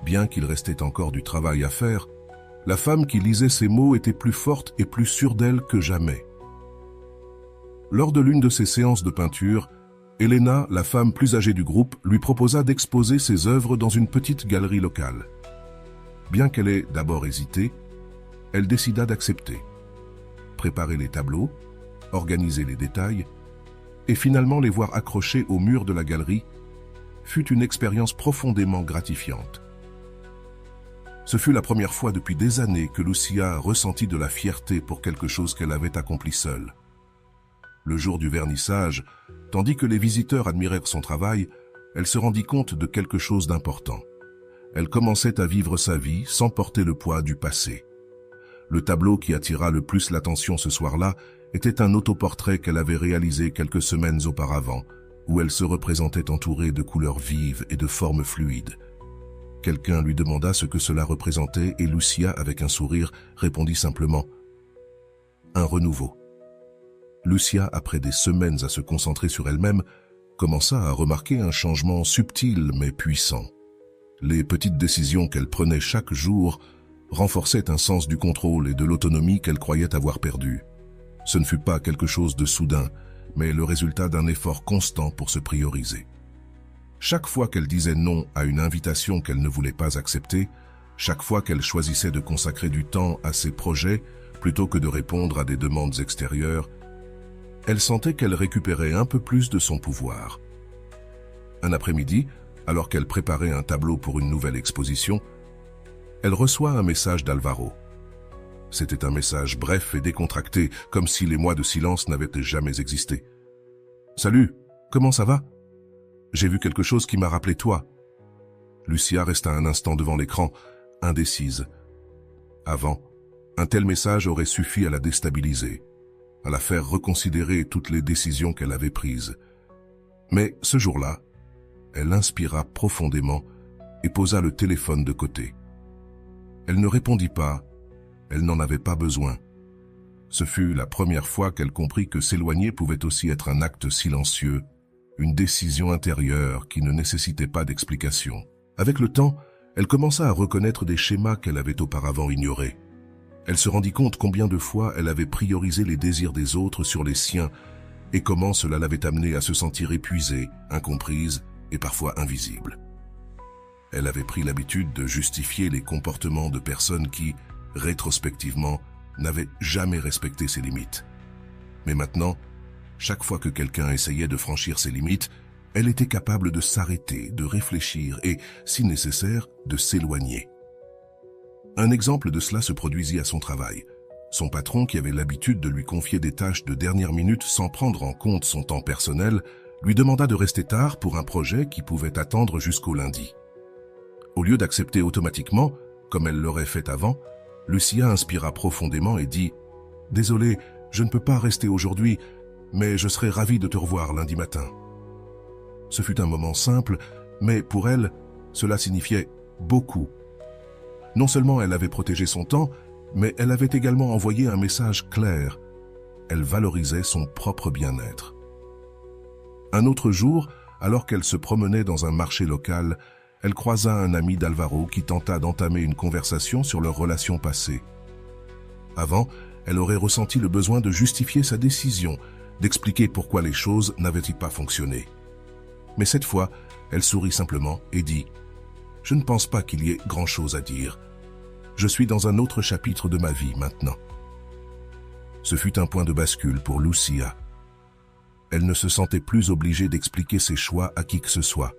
Bien qu'il restait encore du travail à faire, la femme qui lisait ces mots était plus forte et plus sûre d'elle que jamais. Lors de l'une de ses séances de peinture, Elena, la femme plus âgée du groupe, lui proposa d'exposer ses œuvres dans une petite galerie locale. Bien qu'elle ait d'abord hésité, elle décida d'accepter. Préparer les tableaux, organiser les détails et finalement les voir accrochés au mur de la galerie fut une expérience profondément gratifiante. Ce fut la première fois depuis des années que Lucia ressentit de la fierté pour quelque chose qu'elle avait accompli seule. Le jour du vernissage, tandis que les visiteurs admirèrent son travail, elle se rendit compte de quelque chose d'important. Elle commençait à vivre sa vie sans porter le poids du passé. Le tableau qui attira le plus l'attention ce soir-là était un autoportrait qu'elle avait réalisé quelques semaines auparavant, où elle se représentait entourée de couleurs vives et de formes fluides. Quelqu'un lui demanda ce que cela représentait et Lucia, avec un sourire, répondit simplement « Un renouveau ». Lucia, après des semaines à se concentrer sur elle-même, commença à remarquer un changement subtil mais puissant. Les petites décisions qu'elle prenait chaque jour renforçaient un sens du contrôle et de l'autonomie qu'elle croyait avoir perdu. Ce ne fut pas quelque chose de soudain, mais le résultat d'un effort constant pour se prioriser. Chaque fois qu'elle disait non à une invitation qu'elle ne voulait pas accepter, chaque fois qu'elle choisissait de consacrer du temps à ses projets plutôt que de répondre à des demandes extérieures, elle sentait qu'elle récupérait un peu plus de son pouvoir. Un après-midi, alors qu'elle préparait un tableau pour une nouvelle exposition, elle reçoit un message d'Alvaro. C'était un message bref et décontracté, comme si les mois de silence n'avaient jamais existé. « Salut, comment ça va ? J'ai vu quelque chose qui m'a rappelé toi. » Lucia resta un instant devant l'écran, indécise. Avant, un tel message aurait suffi à la déstabiliser, à la faire reconsidérer toutes les décisions qu'elle avait prises. Mais ce jour-là, elle inspira profondément et posa le téléphone de côté. Elle ne répondit pas, elle n'en avait pas besoin. Ce fut la première fois qu'elle comprit que s'éloigner pouvait aussi être un acte silencieux, une décision intérieure qui ne nécessitait pas d'explication. Avec le temps, elle commença à reconnaître des schémas qu'elle avait auparavant ignorés. Elle se rendit compte combien de fois elle avait priorisé les désirs des autres sur les siens et comment cela l'avait amenée à se sentir épuisée, incomprise et parfois invisible. Elle avait pris l'habitude de justifier les comportements de personnes qui, rétrospectivement, n'avaient jamais respecté ses limites. Mais maintenant, chaque fois que quelqu'un essayait de franchir ses limites, elle était capable de s'arrêter, de réfléchir et, si nécessaire, de s'éloigner. Un exemple de cela se produisit à son travail. Son patron, qui avait l'habitude de lui confier des tâches de dernière minute sans prendre en compte son temps personnel, lui demanda de rester tard pour un projet qui pouvait attendre jusqu'au lundi. Au lieu d'accepter automatiquement, comme elle l'aurait fait avant, Lucia inspira profondément et dit « Désolé, je ne peux pas rester aujourd'hui, mais je serai ravie de te revoir lundi matin. » Ce fut un moment simple, mais pour elle, cela signifiait beaucoup. Non seulement elle avait protégé son temps, mais elle avait également envoyé un message clair. Elle valorisait son propre bien-être. Un autre jour, alors qu'elle se promenait dans un marché local, elle croisa un ami d'Alvaro qui tenta d'entamer une conversation sur leur relation passée. Avant, elle aurait ressenti le besoin de justifier sa décision, d'expliquer pourquoi les choses n'avaient pas fonctionné. Mais cette fois, elle sourit simplement et dit « Je ne pense pas qu'il y ait grand-chose à dire. Je suis dans un autre chapitre de ma vie maintenant. » Ce fut un point de bascule pour Lucia. Elle ne se sentait plus obligée d'expliquer ses choix à qui que ce soit.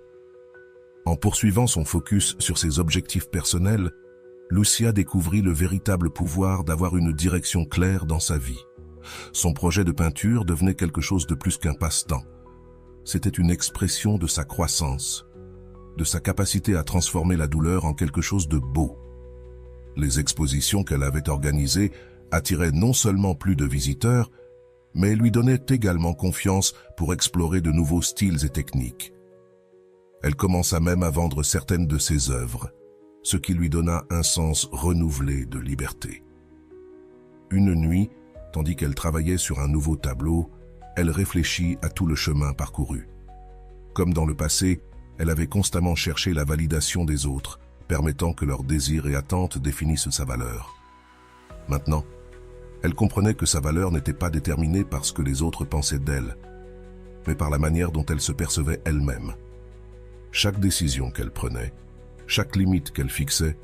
En poursuivant son focus sur ses objectifs personnels, Lucia découvrit le véritable pouvoir d'avoir une direction claire dans sa vie. Son projet de peinture devenait quelque chose de plus qu'un passe-temps. C'était une expression de sa croissance, de sa capacité à transformer la douleur en quelque chose de beau. Les expositions qu'elle avait organisées attiraient non seulement plus de visiteurs, mais lui donnaient également confiance pour explorer de nouveaux styles et techniques. Elle commença même à vendre certaines de ses œuvres, ce qui lui donna un sens renouvelé de liberté. Une nuit, tandis qu'elle travaillait sur un nouveau tableau, elle réfléchit à tout le chemin parcouru. Comme dans le passé, elle avait constamment cherché la validation des autres, permettant que leurs désirs et attentes définissent sa valeur. Maintenant, elle comprenait que sa valeur n'était pas déterminée par ce que les autres pensaient d'elle, mais par la manière dont elle se percevait elle-même. Chaque décision qu'elle prenait, chaque limite qu'elle fixait,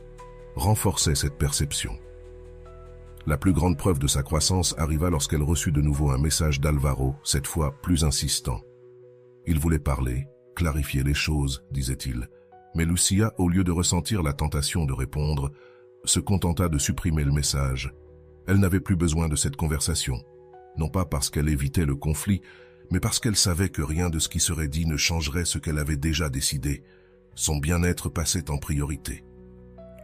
renforçait cette perception. La plus grande preuve de sa croissance arriva lorsqu'elle reçut de nouveau un message d'Alvaro, cette fois plus insistant. Il voulait parler, clarifier les choses, disait-il, mais Lucia, au lieu de ressentir la tentation de répondre, se contenta de supprimer le message. Elle n'avait plus besoin de cette conversation, non pas parce qu'elle évitait le conflit, mais parce qu'elle savait que rien de ce qui serait dit ne changerait ce qu'elle avait déjà décidé. Son bien-être passait en priorité.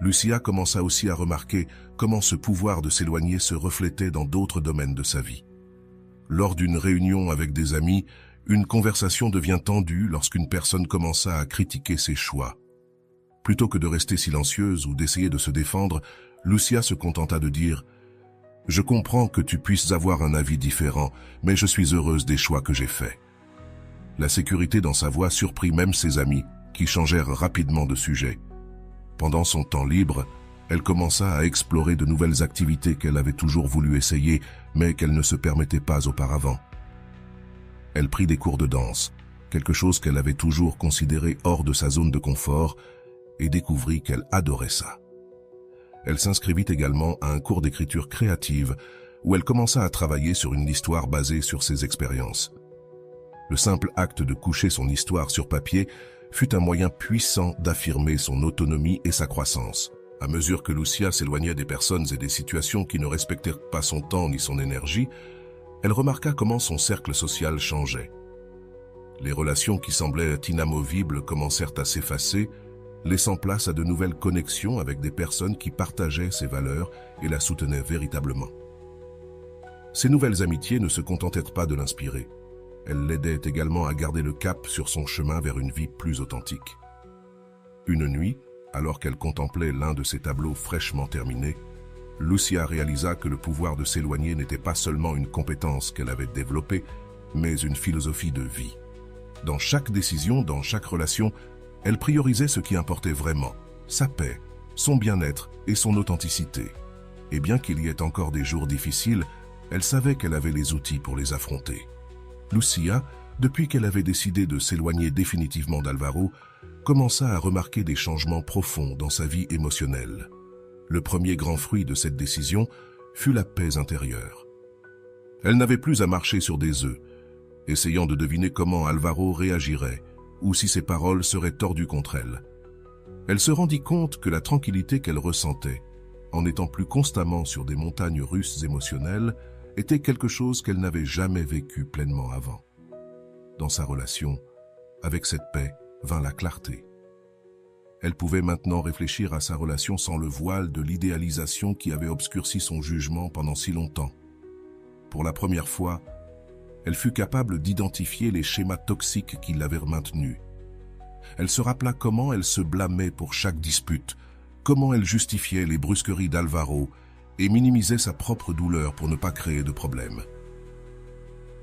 Lucia commença aussi à remarquer comment ce pouvoir de s'éloigner se reflétait dans d'autres domaines de sa vie. Lors d'une réunion avec des amis, une conversation devient tendue lorsqu'une personne commença à critiquer ses choix. Plutôt que de rester silencieuse ou d'essayer de se défendre, Lucia se contenta de dire « Je comprends que tu puisses avoir un avis différent, mais je suis heureuse des choix que j'ai faits. » La sécurité dans sa voix surprit même ses amis, qui changèrent rapidement de sujet. Pendant son temps libre, elle commença à explorer de nouvelles activités qu'elle avait toujours voulu essayer, mais qu'elle ne se permettait pas auparavant. Elle prit des cours de danse, quelque chose qu'elle avait toujours considéré hors de sa zone de confort, et découvrit qu'elle adorait ça. Elle s'inscrivit également à un cours d'écriture créative, où elle commença à travailler sur une histoire basée sur ses expériences. Le simple acte de coucher son histoire sur papier fut un moyen puissant d'affirmer son autonomie et sa croissance. À mesure que Lucia s'éloignait des personnes et des situations qui ne respectèrent pas son temps ni son énergie, elle remarqua comment son cercle social changeait. Les relations qui semblaient inamovibles commencèrent à s'effacer, laissant place à de nouvelles connexions avec des personnes qui partageaient ses valeurs et la soutenaient véritablement. Ces nouvelles amitiés ne se contentèrent pas de l'inspirer. Elles l'aidaient également à garder le cap sur son chemin vers une vie plus authentique. Une nuit, alors qu'elle contemplait l'un de ses tableaux fraîchement terminés, Lucia réalisa que le pouvoir de s'éloigner n'était pas seulement une compétence qu'elle avait développée, mais une philosophie de vie. Dans chaque décision, dans chaque relation, elle priorisait ce qui importait vraiment, sa paix, son bien-être et son authenticité. Et bien qu'il y ait encore des jours difficiles, elle savait qu'elle avait les outils pour les affronter. Lucia, depuis qu'elle avait décidé de s'éloigner définitivement d'Alvaro, commença à remarquer des changements profonds dans sa vie émotionnelle. Le premier grand fruit de cette décision fut la paix intérieure. Elle n'avait plus à marcher sur des œufs, essayant de deviner comment Alvaro réagirait ou si ses paroles seraient tordues contre elle. Elle se rendit compte que la tranquillité qu'elle ressentait, en étant plus constamment sur des montagnes russes émotionnelles, était quelque chose qu'elle n'avait jamais vécu pleinement avant. Dans sa relation, avec cette paix, vint la clarté. Elle pouvait maintenant réfléchir à sa relation sans le voile de l'idéalisation qui avait obscurci son jugement pendant si longtemps. Pour la première fois, elle fut capable d'identifier les schémas toxiques qui l'avaient maintenue. Elle se rappela comment elle se blâmait pour chaque dispute, comment elle justifiait les brusqueries d'Alvaro et minimisait sa propre douleur pour ne pas créer de problème.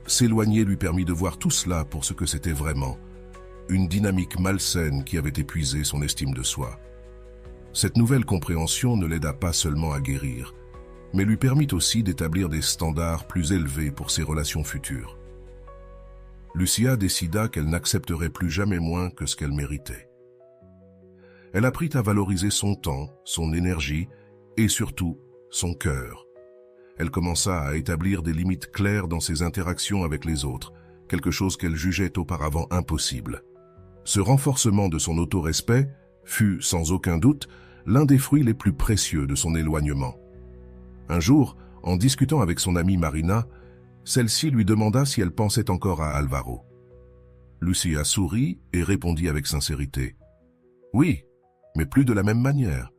S'éloigner lui permit de voir tout cela pour ce que c'était vraiment, une dynamique malsaine qui avait épuisé son estime de soi. Cette nouvelle compréhension ne l'aida pas seulement à guérir, mais lui permit aussi d'établir des standards plus élevés pour ses relations futures. Lucia décida qu'elle n'accepterait plus jamais moins que ce qu'elle méritait. Elle apprit à valoriser son temps, son énergie et surtout son cœur. Elle commença à établir des limites claires dans ses interactions avec les autres, quelque chose qu'elle jugeait auparavant impossible. Ce renforcement de son autorespect fut, sans aucun doute, l'un des fruits les plus précieux de son éloignement. Un jour, en discutant avec son amie Marina, celle-ci lui demanda si elle pensait encore à Alvaro. Lucia sourit et répondit avec sincérité. « Oui, mais plus de la même manière.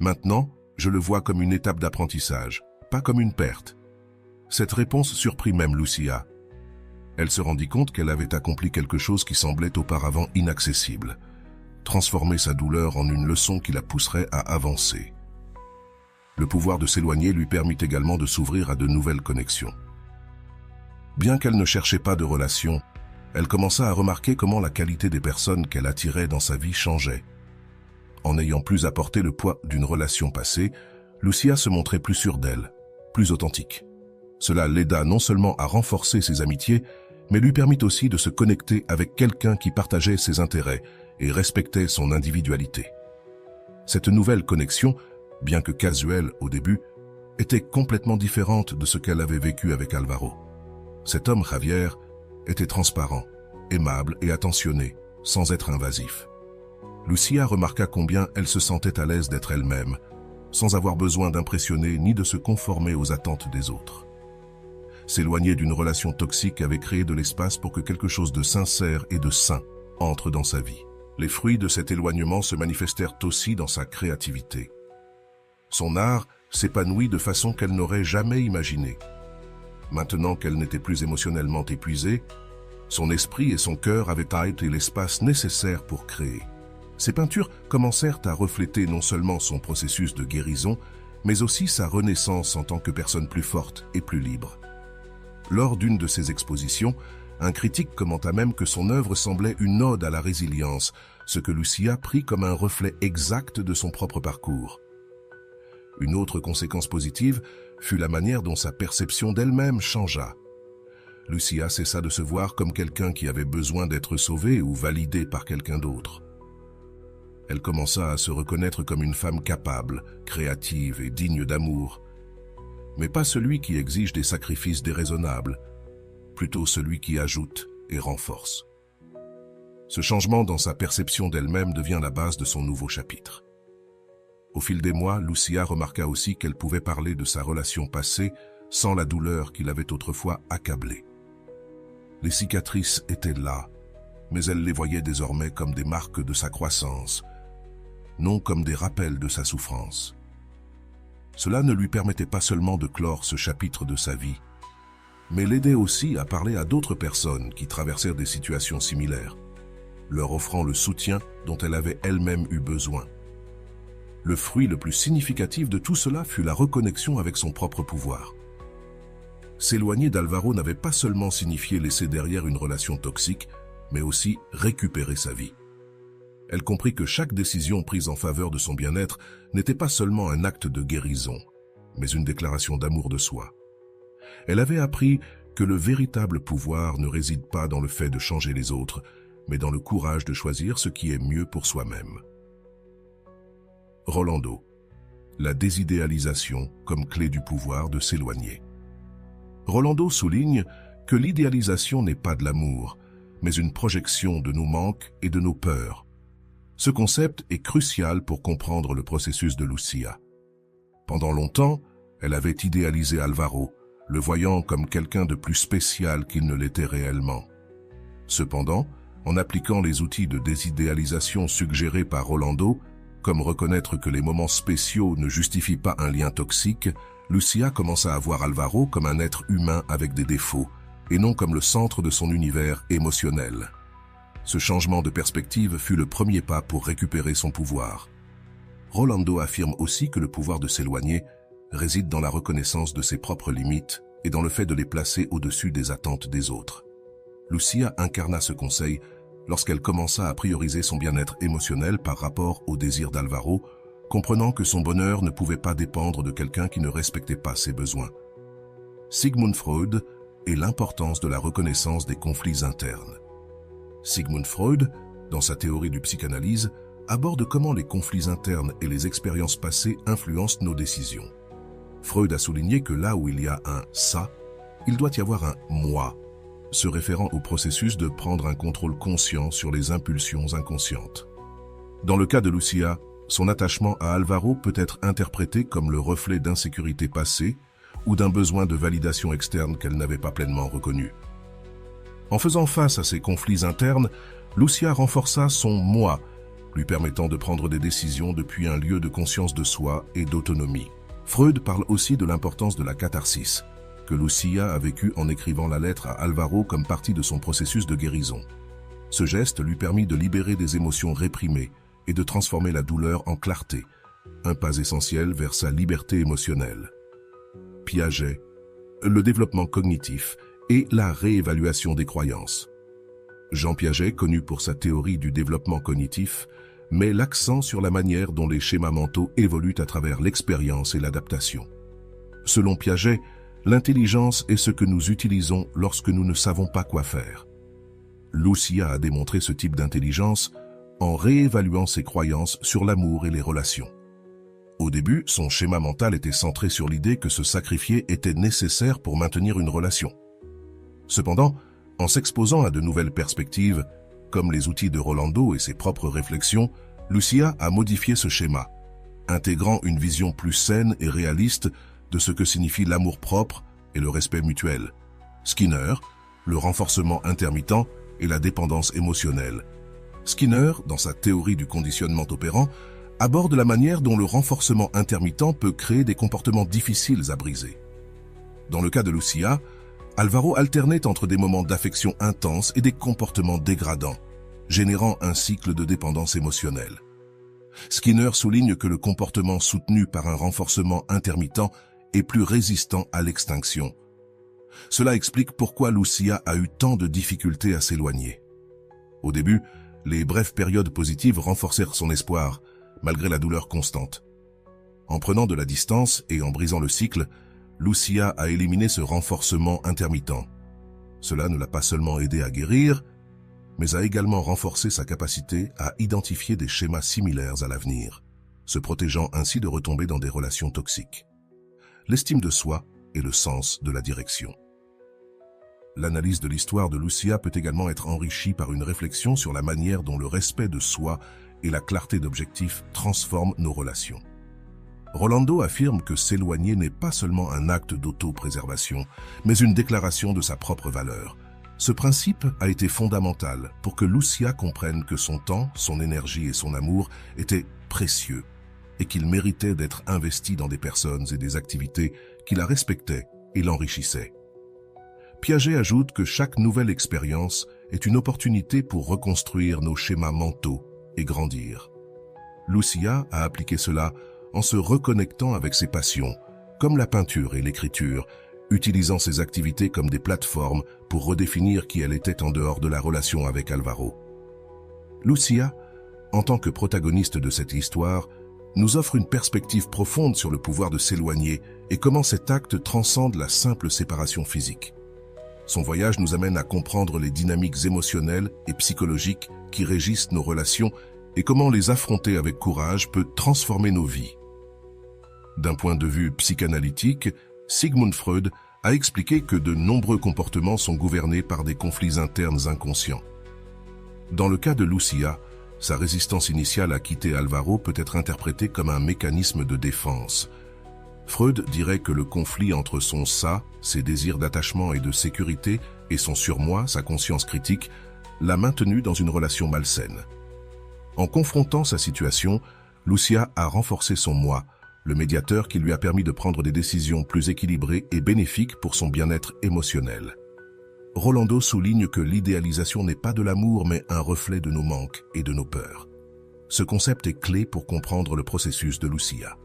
Maintenant, je le vois comme une étape d'apprentissage, pas comme une perte. » Cette réponse surprit même Lucia. Elle se rendit compte qu'elle avait accompli quelque chose qui semblait auparavant inaccessible, transformer sa douleur en une leçon qui la pousserait à avancer. Le pouvoir de s'éloigner lui permit également de s'ouvrir à de nouvelles connexions. Bien qu'elle ne cherchait pas de relation, elle commença à remarquer comment la qualité des personnes qu'elle attirait dans sa vie changeait. En n'ayant plus à porter le poids d'une relation passée, Lucia se montrait plus sûre d'elle, plus authentique. Cela l'aida non seulement à renforcer ses amitiés, mais lui permit aussi de se connecter avec quelqu'un qui partageait ses intérêts et respectait son individualité. Cette nouvelle connexion, bien que casuelle au début, était complètement différente de ce qu'elle avait vécu avec Alvaro. Cet homme, Javier, était transparent, aimable et attentionné, sans être invasif. Lucia remarqua combien elle se sentait à l'aise d'être elle-même, sans avoir besoin d'impressionner ni de se conformer aux attentes des autres. S'éloigner d'une relation toxique avait créé de l'espace pour que quelque chose de sincère et de sain entre dans sa vie. Les fruits de cet éloignement se manifestèrent aussi dans sa créativité. Son art s'épanouit de façon qu'elle n'aurait jamais imaginée. Maintenant qu'elle n'était plus émotionnellement épuisée, son esprit et son cœur avaient été l'espace nécessaire pour créer. Ces peintures commencèrent à refléter non seulement son processus de guérison, mais aussi sa renaissance en tant que personne plus forte et plus libre. Lors d'une de ses expositions, un critique commenta même que son œuvre semblait une ode à la résilience, ce que Lucia prit comme un reflet exact de son propre parcours. Une autre conséquence positive fut la manière dont sa perception d'elle-même changea. Lucia cessa de se voir comme quelqu'un qui avait besoin d'être sauvé ou validé par quelqu'un d'autre. Elle commença à se reconnaître comme une femme capable, créative et digne d'amour, mais pas celui qui exige des sacrifices déraisonnables, plutôt celui qui ajoute et renforce. Ce changement dans sa perception d'elle-même devient la base de son nouveau chapitre. Au fil des mois, Lucia remarqua aussi qu'elle pouvait parler de sa relation passée sans la douleur qui l'avait autrefois accablée. Les cicatrices étaient là, mais elle les voyait désormais comme des marques de sa croissance, non comme des rappels de sa souffrance. Cela ne lui permettait pas seulement de clore ce chapitre de sa vie, mais l'aidait aussi à parler à d'autres personnes qui traversèrent des situations similaires, leur offrant le soutien dont elle avait elle-même eu besoin. Le fruit le plus significatif de tout cela fut la reconnexion avec son propre pouvoir. S'éloigner d'Alvaro n'avait pas seulement signifié laisser derrière une relation toxique, mais aussi récupérer sa vie. Elle comprit que chaque décision prise en faveur de son bien-être n'était pas seulement un acte de guérison, mais une déclaration d'amour de soi. Elle avait appris que le véritable pouvoir ne réside pas dans le fait de changer les autres, mais dans le courage de choisir ce qui est mieux pour soi-même. Rolando, la désidéalisation comme clé du pouvoir de s'éloigner. Rolando souligne que l'idéalisation n'est pas de l'amour, mais une projection de nos manques et de nos peurs. Ce concept est crucial pour comprendre le processus de Lucia. Pendant longtemps, elle avait idéalisé Alvaro, le voyant comme quelqu'un de plus spécial qu'il ne l'était réellement. Cependant, en appliquant les outils de désidéalisation suggérés par Rolando, comme reconnaître que les moments spéciaux ne justifient pas un lien toxique, Lucia commença à voir Alvaro comme un être humain avec des défauts, et non comme le centre de son univers émotionnel. Ce changement de perspective fut le premier pas pour récupérer son pouvoir. Rolando affirme aussi que le pouvoir de s'éloigner réside dans la reconnaissance de ses propres limites et dans le fait de les placer au-dessus des attentes des autres. Lucia incarna ce conseil lorsqu'elle commença à prioriser son bien-être émotionnel par rapport au désir d'Alvaro, comprenant que son bonheur ne pouvait pas dépendre de quelqu'un qui ne respectait pas ses besoins. Sigmund Freud et l'importance de la reconnaissance des conflits internes. Sigmund Freud, dans sa théorie du psychanalyse, aborde comment les conflits internes et les expériences passées influencent nos décisions. Freud a souligné que là où il y a un « ça », il doit y avoir un « moi », se référant au processus de prendre un contrôle conscient sur les impulsions inconscientes. Dans le cas de Lucia, son attachement à Alvaro peut être interprété comme le reflet d'insécurité passée ou d'un besoin de validation externe qu'elle n'avait pas pleinement reconnu. En faisant face à ces conflits internes, Lucia renforça son « moi », lui permettant de prendre des décisions depuis un lieu de conscience de soi et d'autonomie. Freud parle aussi de l'importance de la catharsis, que Lucia a vécu en écrivant la lettre à Alvaro comme partie de son processus de guérison. Ce geste lui permit de libérer des émotions réprimées et de transformer la douleur en clarté, un pas essentiel vers sa liberté émotionnelle. Piaget, le développement cognitif et la réévaluation des croyances. Jean Piaget, connu pour sa théorie du développement cognitif, met l'accent sur la manière dont les schémas mentaux évoluent à travers l'expérience et l'adaptation. Selon Piaget, l'intelligence est ce que nous utilisons lorsque nous ne savons pas quoi faire. Lucia a démontré ce type d'intelligence en réévaluant ses croyances sur l'amour et les relations. Au début, son schéma mental était centré sur l'idée que se sacrifier était nécessaire pour maintenir une relation. Cependant, en s'exposant à de nouvelles perspectives, comme les outils de Rolando et ses propres réflexions, Lucia a modifié ce schéma, intégrant une vision plus saine et réaliste de ce que signifie l'amour-propre et le respect mutuel. Skinner, le renforcement intermittent et la dépendance émotionnelle. Skinner, dans sa théorie du conditionnement opérant, aborde la manière dont le renforcement intermittent peut créer des comportements difficiles à briser. Dans le cas de Lucia, Alvaro alternait entre des moments d'affection intense et des comportements dégradants, générant un cycle de dépendance émotionnelle. Skinner souligne que le comportement soutenu par un renforcement intermittent est plus résistant à l'extinction. Cela explique pourquoi Lucia a eu tant de difficultés à s'éloigner. Au début, les brèves périodes positives renforcèrent son espoir, malgré la douleur constante. En prenant de la distance et en brisant le cycle, Lucia a éliminé ce renforcement intermittent. Cela ne l'a pas seulement aidé à guérir, mais a également renforcé sa capacité à identifier des schémas similaires à l'avenir, se protégeant ainsi de retomber dans des relations toxiques. L'estime de soi est le sens de la direction. L'analyse de l'histoire de Lucia peut également être enrichie par une réflexion sur la manière dont le respect de soi et la clarté d'objectifs transforment nos relations. Rolando affirme que s'éloigner n'est pas seulement un acte d'auto-préservation, mais une déclaration de sa propre valeur. Ce principe a été fondamental pour que Lucia comprenne que son temps, son énergie et son amour étaient précieux et qu'il méritait d'être investi dans des personnes et des activités qui la respectaient et l'enrichissaient. Piaget ajoute que chaque nouvelle expérience est une opportunité pour reconstruire nos schémas mentaux et grandir. Lucia a appliqué cela en se reconnectant avec ses passions, comme la peinture et l'écriture, utilisant ses activités comme des plateformes pour redéfinir qui elle était en dehors de la relation avec Alvaro. Lucia, en tant que protagoniste de cette histoire, nous offre une perspective profonde sur le pouvoir de s'éloigner et comment cet acte transcende la simple séparation physique. Son voyage nous amène à comprendre les dynamiques émotionnelles et psychologiques qui régissent nos relations et comment les affronter avec courage peut transformer nos vies. D'un point de vue psychanalytique, Sigmund Freud a expliqué que de nombreux comportements sont gouvernés par des conflits internes inconscients. Dans le cas de Lucia, sa résistance initiale à quitter Alvaro peut être interprétée comme un mécanisme de défense. Freud dirait que le conflit entre son ça, ses désirs d'attachement et de sécurité, et son surmoi, sa conscience critique, l'a maintenu dans une relation malsaine. En confrontant sa situation, Lucia a renforcé son moi, le médiateur qui lui a permis de prendre des décisions plus équilibrées et bénéfiques pour son bien-être émotionnel. Rolando souligne que l'idéalisation n'est pas de l'amour mais un reflet de nos manques et de nos peurs. Ce concept est clé pour comprendre le processus de Lucia.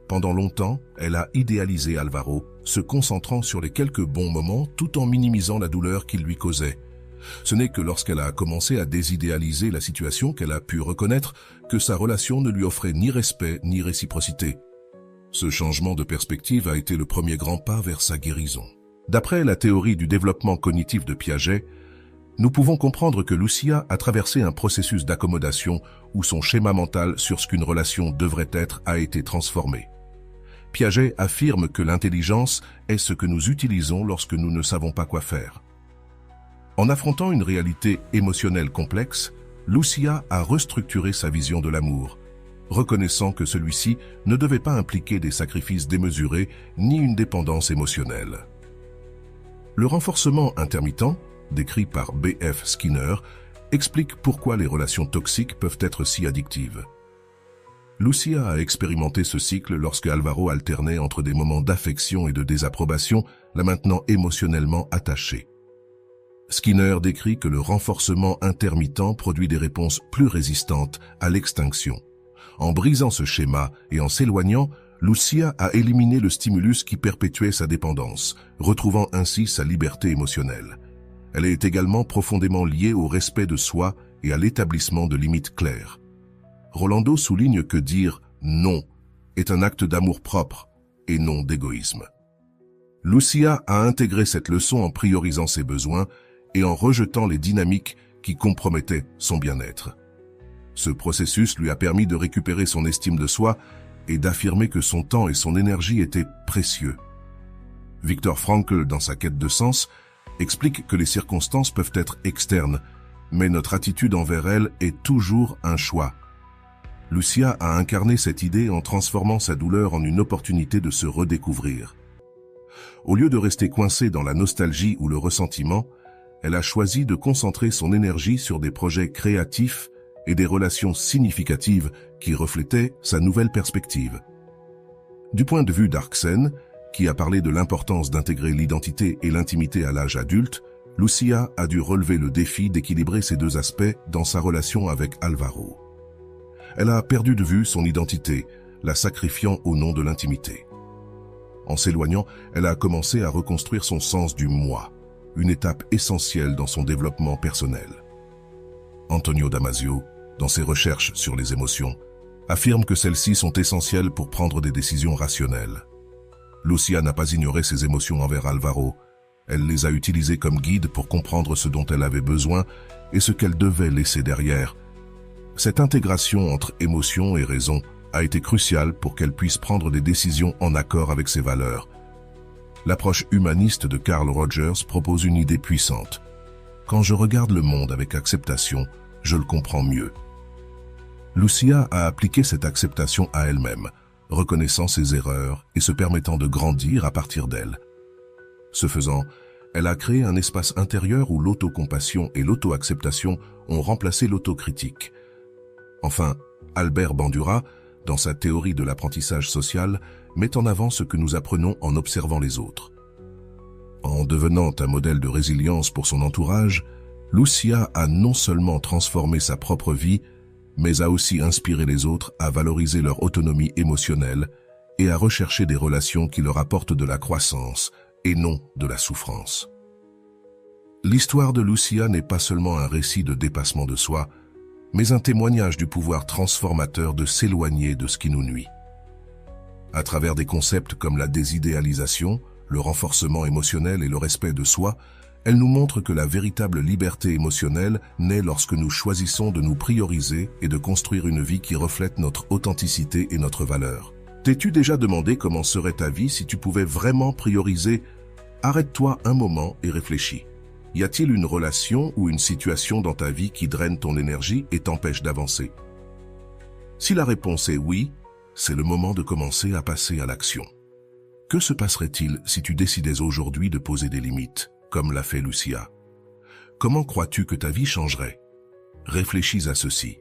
Pendant longtemps, elle a idéalisé Alvaro, se concentrant sur les quelques bons moments tout en minimisant la douleur qu'il lui causait. Ce n'est que lorsqu'elle a commencé à désidéaliser la situation qu'elle a pu reconnaître que sa relation ne lui offrait ni respect ni réciprocité. Ce changement de perspective a été le premier grand pas vers sa guérison. D'après la théorie du développement cognitif de Piaget, nous pouvons comprendre que Lucia a traversé un processus d'accommodation où son schéma mental sur ce qu'une relation devrait être a été transformé. Piaget affirme que l'intelligence est ce que nous utilisons lorsque nous ne savons pas quoi faire. En affrontant une réalité émotionnelle complexe, Lucia a restructuré sa vision de l'amour, reconnaissant que celui-ci ne devait pas impliquer des sacrifices démesurés ni une dépendance émotionnelle. Le renforcement intermittent, décrit par B.F. Skinner, explique pourquoi les relations toxiques peuvent être si addictives. Lucia a expérimenté ce cycle lorsque Alvaro alternait entre des moments d'affection et de désapprobation, la maintenant émotionnellement attachée. Skinner décrit que le renforcement intermittent produit des réponses plus résistantes à l'extinction. En brisant ce schéma et en s'éloignant, Lucia a éliminé le stimulus qui perpétuait sa dépendance, retrouvant ainsi sa liberté émotionnelle. Elle est également profondément liée au respect de soi et à l'établissement de limites claires. Rolando souligne que dire « non » est un acte d'amour-propre et non d'égoïsme. Lucia a intégré cette leçon en priorisant ses besoins et en rejetant les dynamiques qui compromettaient son bien-être. Ce processus lui a permis de récupérer son estime de soi et d'affirmer que son temps et son énergie étaient précieux. Viktor Frankl, dans sa quête de sens, explique que les circonstances peuvent être externes, mais notre attitude envers elles est toujours un choix. Lucia a incarné cette idée en transformant sa douleur en une opportunité de se redécouvrir. Au lieu de rester coincée dans la nostalgie ou le ressentiment, elle a choisi de concentrer son énergie sur des projets créatifs et des relations significatives qui reflétaient sa nouvelle perspective. Du point de vue d'Arksen, qui a parlé de l'importance d'intégrer l'identité et l'intimité à l'âge adulte, Lucia a dû relever le défi d'équilibrer ces deux aspects dans sa relation avec Alvaro. Elle a perdu de vue son identité, la sacrifiant au nom de l'intimité. En s'éloignant, elle a commencé à reconstruire son sens du moi, une étape essentielle dans son développement personnel. Antonio Damasio, dans ses recherches sur les émotions, affirme que celles-ci sont essentielles pour prendre des décisions rationnelles. Lucia n'a pas ignoré ses émotions envers Alvaro. Elle les a utilisées comme guide pour comprendre ce dont elle avait besoin et ce qu'elle devait laisser derrière. Cette intégration entre émotion et raison a été cruciale pour qu'elle puisse prendre des décisions en accord avec ses valeurs. L'approche humaniste de Carl Rogers propose une idée puissante. Quand je regarde le monde avec acceptation, je le comprends mieux. Lucia a appliqué cette acceptation à elle-même, reconnaissant ses erreurs et se permettant de grandir à partir d'elles. Ce faisant, elle a créé un espace intérieur où l'autocompassion et l'auto-acceptation ont remplacé l'autocritique. Enfin, Albert Bandura, dans sa théorie de l'apprentissage social, met en avant ce que nous apprenons en observant les autres. En devenant un modèle de résilience pour son entourage, Lucia a non seulement transformé sa propre vie, mais a aussi inspiré les autres à valoriser leur autonomie émotionnelle et à rechercher des relations qui leur apportent de la croissance et non de la souffrance. L'histoire de Lucia n'est pas seulement un récit de dépassement de soi, mais un témoignage du pouvoir transformateur de s'éloigner de ce qui nous nuit. À travers des concepts comme la désidéalisation, le renforcement émotionnel et le respect de soi, elle nous montre que la véritable liberté émotionnelle naît lorsque nous choisissons de nous prioriser et de construire une vie qui reflète notre authenticité et notre valeur. T'es-tu déjà demandé comment serait ta vie si tu pouvais vraiment prioriser? Arrête-toi un moment et réfléchis. Y a-t-il une relation ou une situation dans ta vie qui draine ton énergie et t'empêche d'avancer? Si la réponse est oui, c'est le moment de commencer à passer à l'action. Que se passerait-il si tu décidais aujourd'hui de poser des limites, comme l'a fait Lucia? Comment crois-tu que ta vie changerait? Réfléchis à ceci.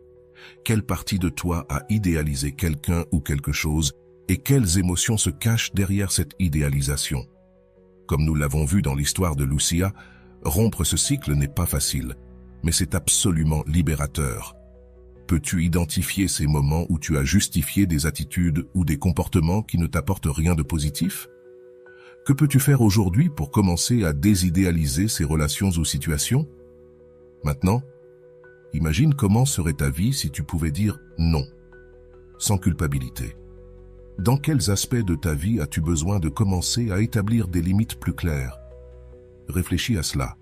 Quelle partie de toi a idéalisé quelqu'un ou quelque chose et quelles émotions se cachent derrière cette idéalisation? Comme nous l'avons vu dans l'histoire de Lucia, rompre ce cycle n'est pas facile, mais c'est absolument libérateur. Peux-tu identifier ces moments où tu as justifié des attitudes ou des comportements qui ne t'apportent rien de positif? Que peux-tu faire aujourd'hui pour commencer à désidéaliser ces relations ou situations? Maintenant, imagine comment serait ta vie si tu pouvais dire non, sans culpabilité. Dans quels aspects de ta vie as-tu besoin de commencer à établir des limites plus claires? Réfléchis à cela.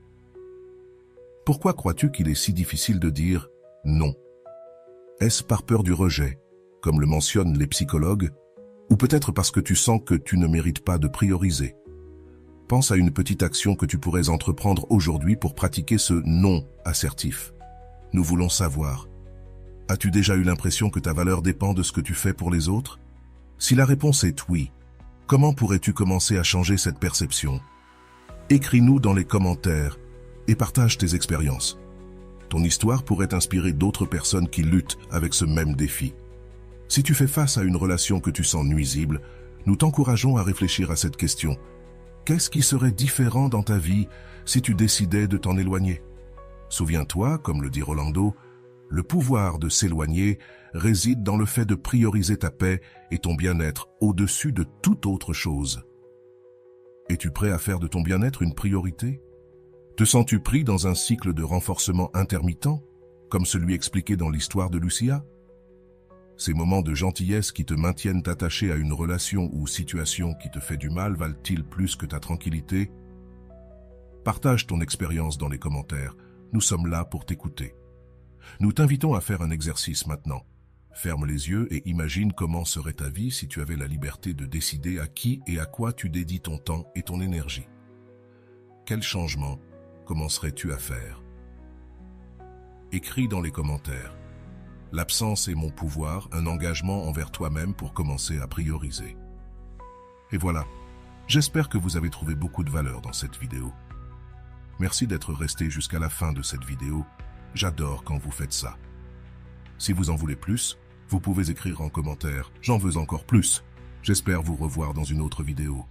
Pourquoi crois-tu qu'il est si difficile de dire non? Est-ce par peur du rejet, comme le mentionnent les psychologues, ou peut-être parce que tu sens que tu ne mérites pas de prioriser? Pense à une petite action que tu pourrais entreprendre aujourd'hui pour pratiquer ce non assertif. Nous voulons savoir. As-tu déjà eu l'impression que ta valeur dépend de ce que tu fais pour les autres? Si la réponse est oui, comment pourrais-tu commencer à changer cette perception? Écris-nous dans les commentaires et partage tes expériences. Ton histoire pourrait inspirer d'autres personnes qui luttent avec ce même défi. Si tu fais face à une relation que tu sens nuisible, nous t'encourageons à réfléchir à cette question. Qu'est-ce qui serait différent dans ta vie si tu décidais de t'en éloigner? Souviens-toi, comme le dit Rolando, le pouvoir de s'éloigner réside dans le fait de prioriser ta paix et ton bien-être au-dessus de toute autre chose. Es-tu prêt à faire de ton bien-être une priorité? Te sens-tu pris dans un cycle de renforcement intermittent, comme celui expliqué dans l'histoire de Lucia? Ces moments de gentillesse qui te maintiennent attaché à une relation ou situation qui te fait du mal valent-ils plus que ta tranquillité? Partage ton expérience dans les commentaires. Nous sommes là pour t'écouter. Nous t'invitons à faire un exercice maintenant. Ferme les yeux et imagine comment serait ta vie si tu avais la liberté de décider à qui et à quoi tu dédies ton temps et ton énergie. Quel changement commencerais-tu à faire? Écris dans les commentaires. L'absence est mon pouvoir, un engagement envers toi-même pour commencer à prioriser. Et voilà, j'espère que vous avez trouvé beaucoup de valeur dans cette vidéo. Merci d'être resté jusqu'à la fin de cette vidéo. J'adore quand vous faites ça. Si vous en voulez plus, vous pouvez écrire en commentaire « J'en veux encore plus ». J'espère vous revoir dans une autre vidéo.